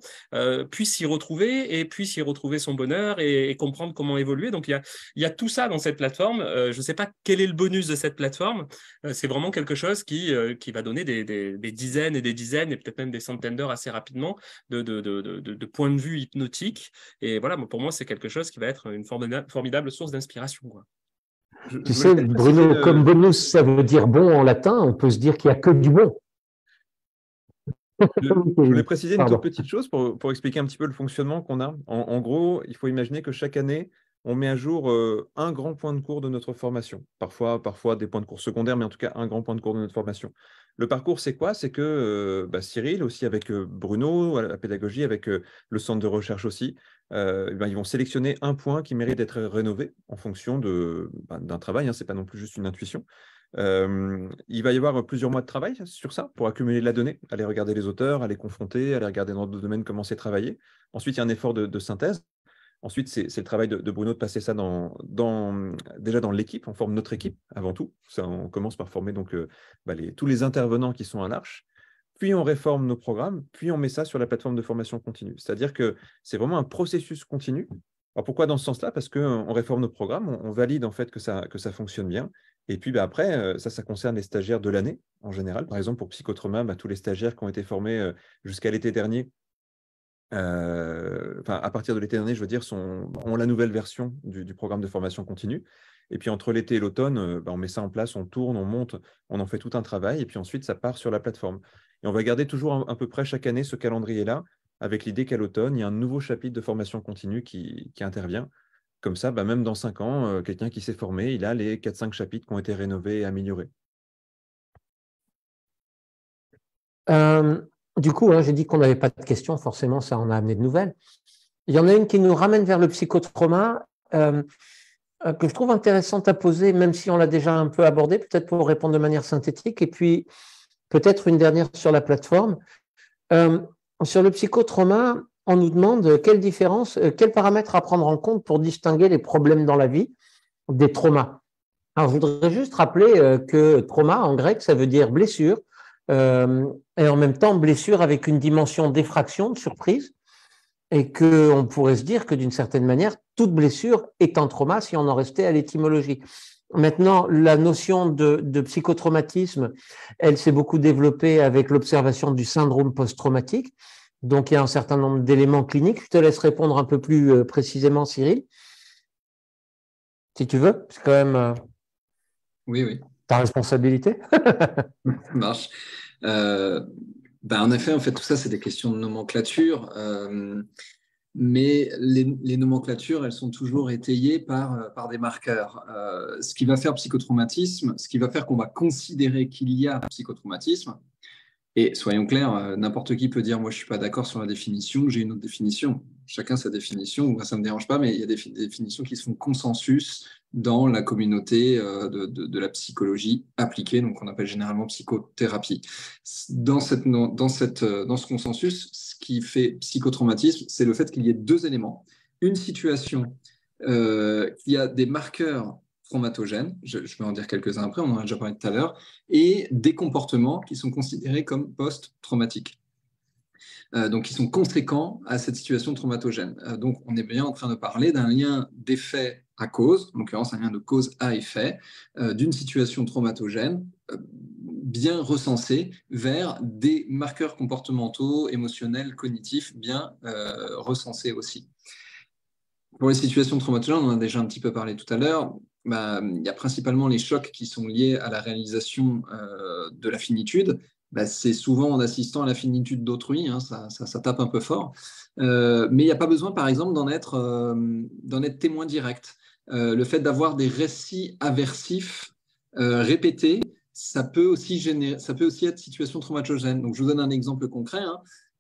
puisse s'y retrouver et puisse y retrouver son bonheur et comprendre comment évoluer. Donc, il y a tout ça dans cette plateforme. Je ne sais pas quel est le bonus de cette plateforme. C'est vraiment quelque chose qui va donner des dizaines et des dizaines et peut-être même des centaines d'heures assez rapidement de points de vue hypnotiques. Et voilà, pour moi, c'est quelque chose qui va être une formidable source d'inspiration. Tu sais, Bruno, comme bonus, ça veut dire bon en latin, on peut se dire qu'il n'y a que du bon. Je voulais préciser une toute petite chose pour expliquer un petit peu le fonctionnement qu'on a. En gros, il faut imaginer que chaque année, on met à jour un grand point de cours de notre formation. Parfois des points de cours secondaires, mais en tout cas un grand point de cours de notre formation. Le parcours, c'est quoi? C'est que Cyril, aussi avec Bruno, à la pédagogie, avec le centre de recherche aussi, ils vont sélectionner un point qui mérite d'être rénové en fonction d'un travail. Ce n'est pas non plus juste une intuition. Il va y avoir plusieurs mois de travail sur ça pour accumuler de la donnée, aller regarder les auteurs, aller confronter, aller regarder dans d'autres domaines comment c'est travaillé. Ensuite, il y a un effort de synthèse. Ensuite, c'est le travail de Bruno de passer ça déjà dans l'équipe. On forme notre équipe avant tout. Ça, on commence par former donc, tous les intervenants qui sont à l'Arche. Puis on réforme nos programmes, puis on met ça sur la plateforme de formation continue. C'est-à-dire que c'est vraiment un processus continu. Alors pourquoi dans ce sens-là? Parce qu'on réforme nos programmes, on valide en fait que ça fonctionne bien. Et puis après, ça concerne les stagiaires de l'année en général. Par exemple, pour Psychotrauma, tous les stagiaires qui ont été formés jusqu'à l'été dernier, à partir de l'été dernier, je veux dire, ont la nouvelle version du programme de formation continue. Et puis entre l'été et l'automne, on met ça en place, on tourne, on monte, on en fait tout un travail, et puis ensuite, ça part sur la plateforme. Et on va garder toujours à peu près chaque année ce calendrier-là, avec l'idée qu'à l'automne, il y a un nouveau chapitre de formation continue qui intervient. Comme ça, même dans 5 ans, quelqu'un qui s'est formé, il a les 4-5 chapitres qui ont été rénovés et améliorés. Du coup, j'ai dit qu'on n'avait pas de questions, forcément, ça en a amené de nouvelles. Il y en a une qui nous ramène vers le psychotrauma, que je trouve intéressante à poser, même si on l'a déjà un peu abordé, peut-être pour répondre de manière synthétique, et puis peut-être une dernière sur la plateforme. Sur le psychotrauma, on nous demande quelle différence, quels paramètres à prendre en compte pour distinguer les problèmes dans la vie des traumas. Alors, je voudrais juste rappeler que trauma, en grec, ça veut dire blessure, et en même temps blessure avec une dimension d'effraction, de surprise, et qu'on pourrait se dire que d'une certaine manière, toute blessure est un trauma si on en restait à l'étymologie. Maintenant, la notion de psychotraumatisme, elle s'est beaucoup développée avec l'observation du syndrome post-traumatique. Donc, il y a un certain nombre d'éléments cliniques. Je te laisse répondre un peu plus précisément, Cyril, si tu veux. C'est quand même Oui. ta responsabilité. Ça marche. En effet, en fait, tout ça, c'est des questions de nomenclature. Mais les nomenclatures, elles sont toujours étayées par des marqueurs. Ce qui va faire psychotraumatisme, ce qui va faire qu'on va considérer qu'il y a psychotraumatisme, et soyons clairs, n'importe qui peut dire « moi je ne suis pas d'accord sur la définition, j'ai une autre définition ». Chacun sa définition, moi ça ne me dérange pas, mais il y a des définitions qui se font consensus dans la communauté de la psychologie appliquée, donc on appelle généralement psychothérapie. Dans ce consensus, ce qui fait psychotraumatisme, c'est le fait qu'il y ait 2 éléments. Une situation qui a des marqueurs traumatogènes, je vais en dire quelques-uns après, on en a déjà parlé tout à l'heure, et des comportements qui sont considérés comme post-traumatiques. Donc, qui sont conséquents à cette situation traumatogène. Donc, on est bien en train de parler d'un lien d'effet à cause, en l'occurrence un lien de cause à effet, d'une situation traumatogène bien recensée vers des marqueurs comportementaux, émotionnels, cognitifs bien recensés aussi. Pour les situations traumatogènes, on en a déjà un petit peu parlé tout à l'heure. Il y a principalement les chocs qui sont liés à la réalisation de la finitude. C'est souvent en assistant à la finitude d'autrui, ça tape un peu fort. Mais il n'y a pas besoin, par exemple, d'en être témoin direct. Le fait d'avoir des récits aversifs répétés, ça peut aussi être situation traumatogène. Donc, je vous donne un exemple concret.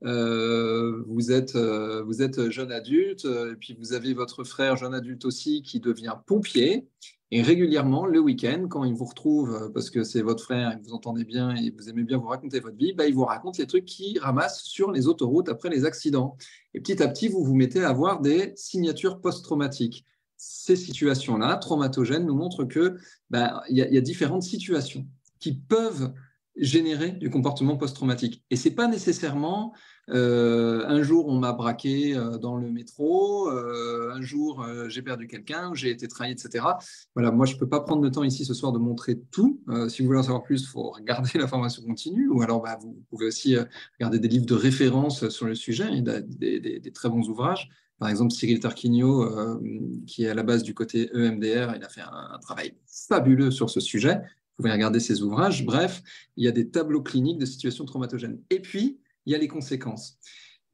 Vous êtes jeune adulte, et puis vous avez votre frère jeune adulte aussi qui devient pompier. Et régulièrement, le week-end, quand il vous retrouve, parce que c'est votre frère et que vous entendez bien et vous aimez bien vous raconter votre vie, il vous raconte les trucs qu'il ramasse sur les autoroutes après les accidents. Et petit à petit, vous vous mettez à avoir des signatures post-traumatiques. Ces situations-là, traumatogènes, nous montrent qu'il y a différentes situations qui peuvent générer du comportement post-traumatique. Et ce n'est pas nécessairement un jour on m'a braqué dans le métro, un jour j'ai perdu quelqu'un, j'ai été trahi, etc. Voilà, moi je ne peux pas prendre le temps ici ce soir de montrer tout. Si vous voulez en savoir plus, il faut regarder la formation continue, ou alors vous pouvez aussi regarder des livres de référence sur le sujet, et des très bons ouvrages. Par exemple, Cyril Tarquinio, qui est à la base du côté EMDR, il a fait un travail fabuleux sur ce sujet. Vous pouvez regarder ses ouvrages. Bref, il y a des tableaux cliniques de situations traumatogènes. Et puis, il y a les conséquences.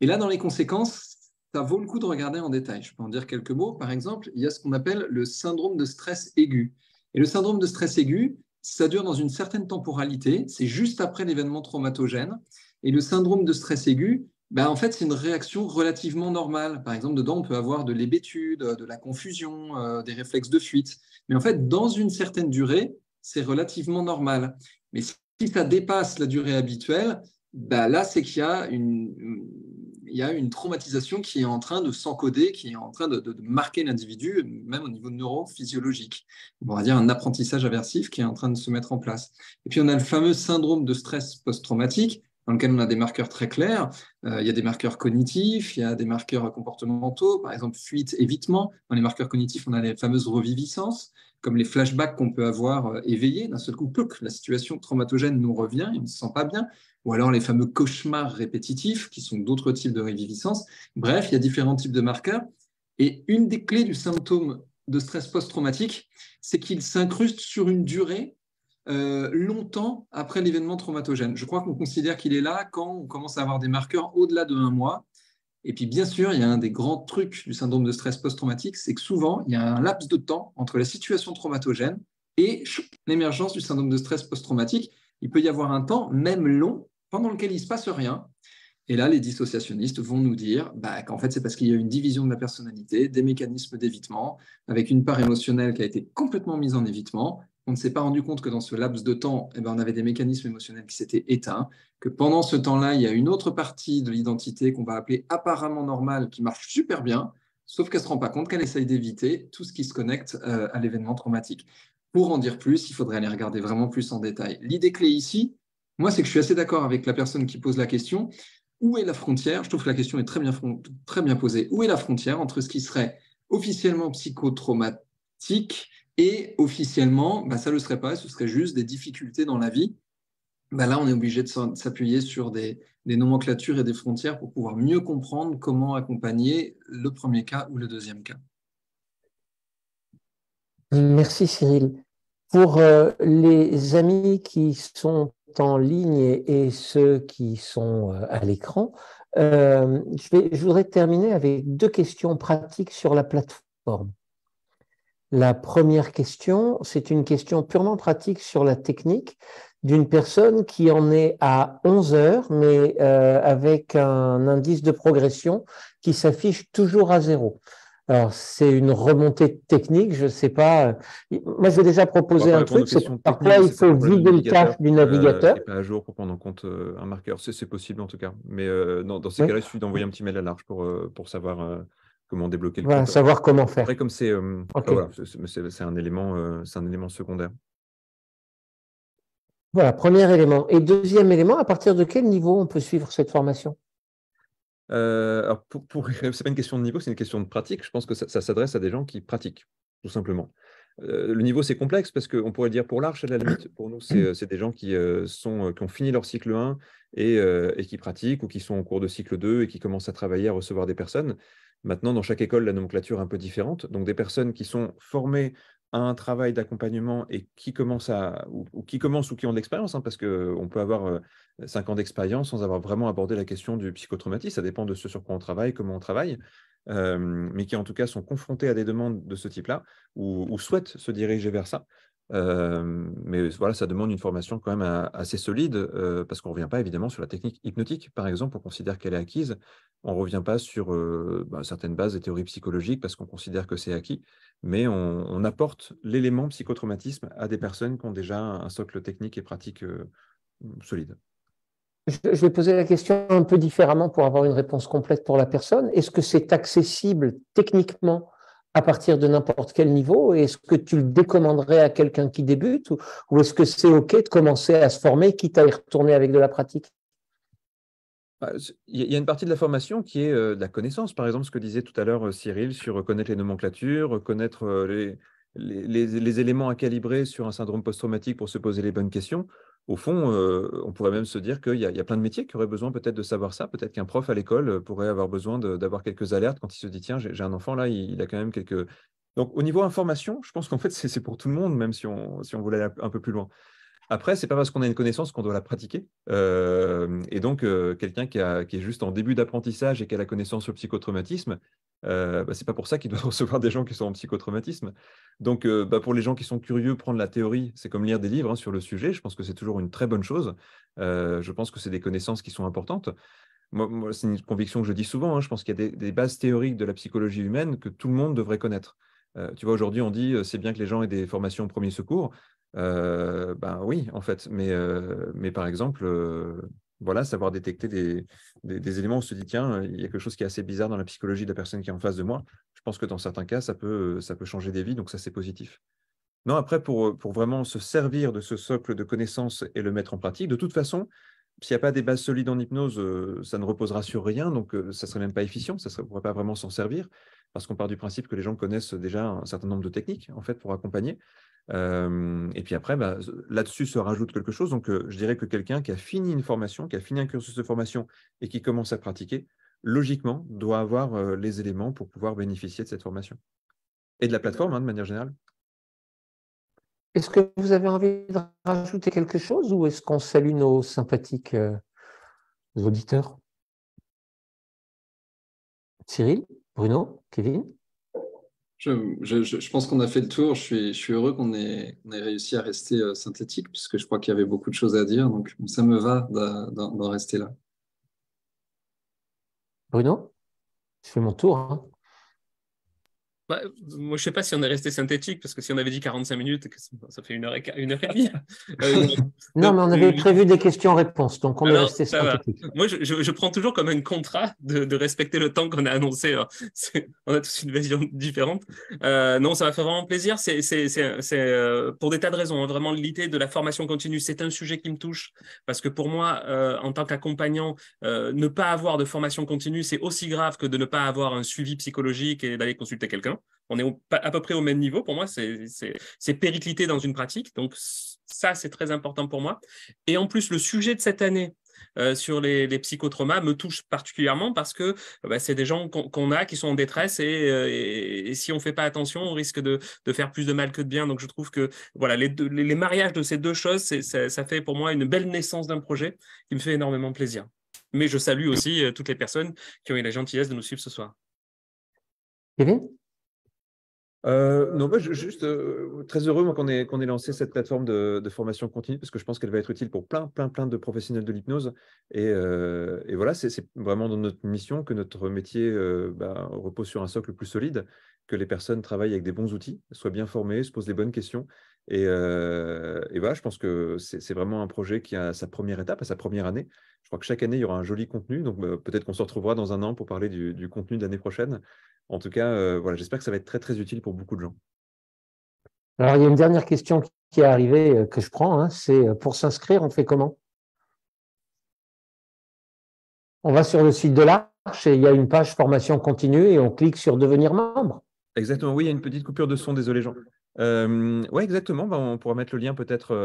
Et là, dans les conséquences, ça vaut le coup de regarder en détail. Je peux en dire quelques mots. Par exemple, il y a ce qu'on appelle le syndrome de stress aigu. Et le syndrome de stress aigu, ça dure dans une certaine temporalité. C'est juste après l'événement traumatogène. Et le syndrome de stress aigu, en fait, c'est une réaction relativement normale. Par exemple, dedans, on peut avoir de l'hébétude, de la confusion, des réflexes de fuite. Mais en fait, dans une certaine durée, c'est relativement normal. Mais si ça dépasse la durée habituelle, là, c'est qu'il y a une traumatisation qui est en train de s'encoder, qui est en train de marquer l'individu, même au niveau neurophysiologique. On va dire un apprentissage aversif qui est en train de se mettre en place. Et puis, on a le fameux syndrome de stress post-traumatique, dans lequel on a des marqueurs très clairs. Il y a des marqueurs cognitifs, il y a des marqueurs comportementaux, par exemple fuite, évitement. Dans les marqueurs cognitifs, on a les fameuses reviviscences, comme les flashbacks qu'on peut avoir éveillés. D'un seul coup, la situation traumatogène nous revient et on ne se sent pas bien. Ou alors les fameux cauchemars répétitifs, qui sont d'autres types de reviviscences. Bref, il y a différents types de marqueurs. Et une des clés du symptôme de stress post-traumatique, c'est qu'il s'incruste sur une durée longtemps après l'événement traumatogène. Je crois qu'on considère qu'il est là quand on commence à avoir des marqueurs au-delà de 1 mois. Et puis, bien sûr, il y a un des grands trucs du syndrome de stress post-traumatique, c'est que souvent, il y a un laps de temps entre la situation traumatogène et l'émergence du syndrome de stress post-traumatique. Il peut y avoir un temps, même long, pendant lequel il ne se passe rien. Et là, les dissociationnistes vont nous dire qu'en fait, c'est parce qu'il y a une division de la personnalité, des mécanismes d'évitement, avec une part émotionnelle qui a été complètement mise en évitement. On ne s'est pas rendu compte que dans ce laps de temps, on avait des mécanismes émotionnels qui s'étaient éteints, que pendant ce temps-là, il y a une autre partie de l'identité qu'on va appeler apparemment normale, qui marche super bien, sauf qu'elle ne se rend pas compte qu'elle essaye d'éviter tout ce qui se connecte à l'événement traumatique. Pour en dire plus, il faudrait aller regarder vraiment plus en détail. L'idée clé ici, moi, c'est que je suis assez d'accord avec la personne qui pose la question. Où est la frontière? Je trouve que la question est très bien posée. Où est la frontière entre ce qui serait officiellement psychotraumatique et officiellement, ça ne le serait pas, ce serait juste des difficultés dans la vie? Là, on est obligé de s'appuyer sur des nomenclatures et des frontières pour pouvoir mieux comprendre comment accompagner le premier cas ou le deuxième cas. Merci Cyril. Pour les amis qui sont en ligne et ceux qui sont à l'écran, je voudrais terminer avec 2 questions pratiques sur la plateforme. La première question, c'est une question purement pratique sur la technique d'une personne qui en est à 11 heures, mais avec un indice de progression qui s'affiche toujours à 0. Alors, c'est une remontée technique, je ne sais pas. Moi, je vais déjà proposer un truc, c'est parfois il faut vider le cache du navigateur. Il n'est pas à jour pour prendre en compte un marqueur. C'est possible en tout cas. Mais dans ces cas-là, il suffit d'envoyer un petit mail à Large pour savoir comment débloquer le code. Savoir comment faire. Après, comme c'est un élément secondaire. Voilà, premier élément. Et deuxième élément, à partir de quel niveau on peut suivre cette formation? Alors c'est pas une question de niveau, c'est une question de pratique. Je pense que ça s'adresse à des gens qui pratiquent, tout simplement. Le niveau, c'est complexe parce qu'on pourrait dire pour l'Arche, à la limite, pour nous, c'est des gens qui ont fini leur cycle 1 et qui pratiquent ou qui sont en cours de cycle 2 et qui commencent à travailler, à recevoir des personnes. Maintenant, dans chaque école, la nomenclature est un peu différente. Donc, des personnes qui sont formées à un travail d'accompagnement et qui commencent ou qui ont de l'expérience, parce qu'on peut avoir 5 ans d'expérience sans avoir vraiment abordé la question du psychotraumatisme. Ça dépend de ce sur quoi on travaille, comment on travaille. Mais qui en tout cas sont confrontés à des demandes de ce type-là ou souhaitent se diriger vers ça. Mais voilà, ça demande une formation quand même assez solide parce qu'on ne revient pas évidemment sur la technique hypnotique, par exemple, on considère qu'elle est acquise. On ne revient pas sur certaines bases des théories psychologiques parce qu'on considère que c'est acquis, mais on apporte l'élément psychotraumatisme à des personnes qui ont déjà un socle technique et pratique solide. Je vais poser la question un peu différemment pour avoir une réponse complète pour la personne. Est-ce que c'est accessible techniquement à partir de n'importe quel niveau? Est-ce que tu le décommanderais à quelqu'un qui débute ou est-ce que c'est OK de commencer à se former, quitte à y retourner avec de la pratique? Il y a une partie de la formation qui est de la connaissance. Par exemple, ce que disait tout à l'heure Cyril sur connaître les nomenclatures, connaître les éléments à calibrer sur un syndrome post-traumatique pour se poser les bonnes questions. Au fond, on pourrait même se dire qu'il y a plein de métiers qui auraient besoin peut-être de savoir ça. Peut-être qu'un prof à l'école pourrait avoir besoin d'avoir quelques alertes quand il se dit, tiens, j'ai un enfant là, il a quand même quelques... Donc, au niveau information, je pense qu'en fait, c'est pour tout le monde, même si on voulait aller un peu plus loin. Après, ce n'est pas parce qu'on a une connaissance qu'on doit la pratiquer. Et donc, quelqu'un qui est juste en début d'apprentissage et qui a la connaissance sur le psychotraumatisme, ce n'est pas pour ça qu'il doit recevoir des gens qui sont en psychotraumatisme. Donc, pour les gens qui sont curieux, prendre la théorie, c'est comme lire des livres sur le sujet. Je pense que c'est toujours une très bonne chose. Je pense que c'est des connaissances qui sont importantes. Moi c'est une conviction que je dis souvent. Je pense qu'il y a des bases théoriques de la psychologie humaine que tout le monde devrait connaître. Tu vois, aujourd'hui, on dit c'est bien que les gens aient des formations au premier secours. Oui, en fait. Mais par exemple, voilà, savoir détecter des éléments où on se dit, tiens, il y a quelque chose qui est assez bizarre dans la psychologie de la personne qui est en face de moi. Je pense que dans certains cas, ça peut changer des vies, donc ça, c'est positif. Non, après, pour vraiment se servir de ce socle de connaissances et le mettre en pratique, de toute façon, s'il n'y a pas des bases solides en hypnose, ça ne reposera sur rien, donc ça ne serait même pas efficient, ça ne pourrait pas vraiment s'en servir, parce qu'on part du principe que les gens connaissent déjà un certain nombre de techniques, en fait, pour accompagner. Et puis après, là-dessus se rajoute quelque chose. Donc, je dirais que quelqu'un qui a fini une formation, qui a fini un cursus de formation et qui commence à pratiquer, logiquement, doit avoir les éléments pour pouvoir bénéficier de cette formation. Et de la plateforme, de manière générale. Est-ce que vous avez envie de rajouter quelque chose ou est-ce qu'on salue nos sympathiques auditeurs? Cyril, Bruno, Kevin? Je pense qu'on a fait le tour. Je suis heureux qu'on ait réussi à rester synthétique, parce que je crois qu'il y avait beaucoup de choses à dire. Donc, ça me va d'en rester là. Bruno? Je fais mon tour. Hein. Moi, je ne sais pas si on est resté synthétique, parce que si on avait dit 45 minutes, ça fait 1h30. Non, mais on avait prévu des questions-réponses, donc on est resté synthétique. Moi, je prends toujours comme un contrat de respecter le temps qu'on a annoncé. On a tous une vision différente. Non, ça m'a fait vraiment plaisir. C'est pour des tas de raisons. Hein. Vraiment, l'idée de la formation continue, c'est un sujet qui me touche, parce que pour moi, en tant qu'accompagnant, ne pas avoir de formation continue, c'est aussi grave que de ne pas avoir un suivi psychologique et d'aller consulter quelqu'un. On est à peu près au même niveau. Pour moi, c'est péricliter dans une pratique. Donc, ça, c'est très important pour moi. Et en plus, le sujet de cette année sur les psychotraumas me touche particulièrement parce que c'est des gens qu'on a qui sont en détresse et si on ne fait pas attention, on risque de faire plus de mal que de bien. Donc, je trouve que voilà, les mariages de ces deux choses, ça fait pour moi une belle naissance d'un projet qui me fait énormément plaisir. Mais je salue aussi toutes les personnes qui ont eu la gentillesse de nous suivre ce soir. Kevin? Non, moi, juste très heureux qu'on ait lancé cette plateforme de formation continue parce que je pense qu'elle va être utile pour plein de professionnels de l'hypnose. Et voilà, c'est vraiment dans notre mission que notre métier repose sur un socle plus solide, que les personnes travaillent avec des bons outils, soient bien formées, se posent les bonnes questions. Et voilà, je pense que c'est vraiment un projet qui a sa première étape, à sa première année. Je crois que chaque année, il y aura un joli contenu. Donc peut-être qu'on se retrouvera dans un an pour parler du contenu de l'année prochaine. En tout cas, voilà, j'espère que ça va être très, très utile pour beaucoup de gens. Alors, il y a une dernière question qui est arrivée que je prends. Hein, c'est pour s'inscrire, on fait comment? On va sur le site de l'Arche et il y a une page formation continue et on clique sur devenir membre. Exactement, oui, il y a une petite coupure de son, désolé Jean. Oui, exactement, on pourra mettre le lien peut-être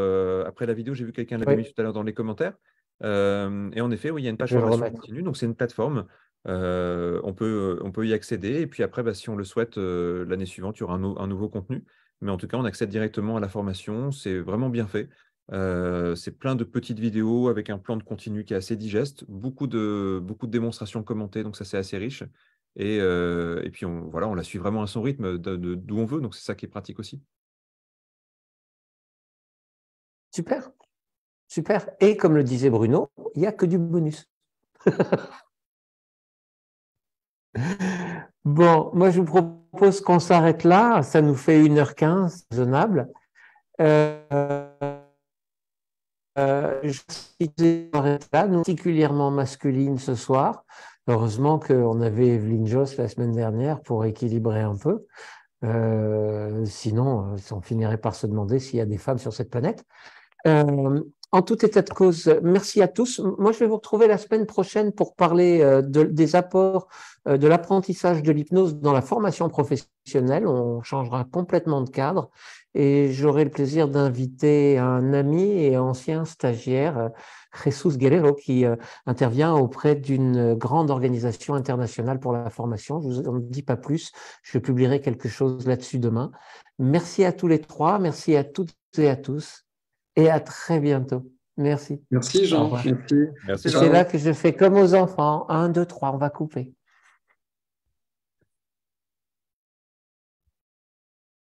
après la vidéo. J'ai vu quelqu'un l'avait mis tout à l'heure dans les commentaires. Et en effet, oui, il y a une page formation continue, donc c'est une plateforme. On peut y accéder et puis après, si on le souhaite, l'année suivante, il y aura un nouveau contenu. Mais en tout cas, on accède directement à la formation. C'est vraiment bien fait. C'est plein de petites vidéos avec un plan de continu qui est assez digeste, beaucoup de démonstrations commentées, donc ça c'est assez riche. Et puis on la suit vraiment à son rythme d'où on veut, donc c'est ça qui est pratique aussi. Super, super. Et comme le disait Bruno, il n'y a que du bonus. Bon, moi je vous propose qu'on s'arrête là, ça nous fait 1h15, raisonnable. Je suis particulièrement masculine ce soir. Heureusement qu'on avait Evelyne Joss la semaine dernière pour équilibrer un peu. Sinon, on finirait par se demander s'il y a des femmes sur cette planète. En tout état de cause, merci à tous. Moi, je vais vous retrouver la semaine prochaine pour parler des apports de l'apprentissage de l'hypnose dans la formation professionnelle. On changera complètement de cadre et j'aurai le plaisir d'inviter un ami et ancien stagiaire, Jesus Guerrero, qui intervient auprès d'une grande organisation internationale pour la formation. Je vous en dis pas plus. Je publierai quelque chose là-dessus demain. Merci à tous les trois. Merci à toutes et à tous. Et à très bientôt. Merci. Merci Jean. Merci. C'est là que je fais comme aux enfants. 1, 2, 3, on va couper.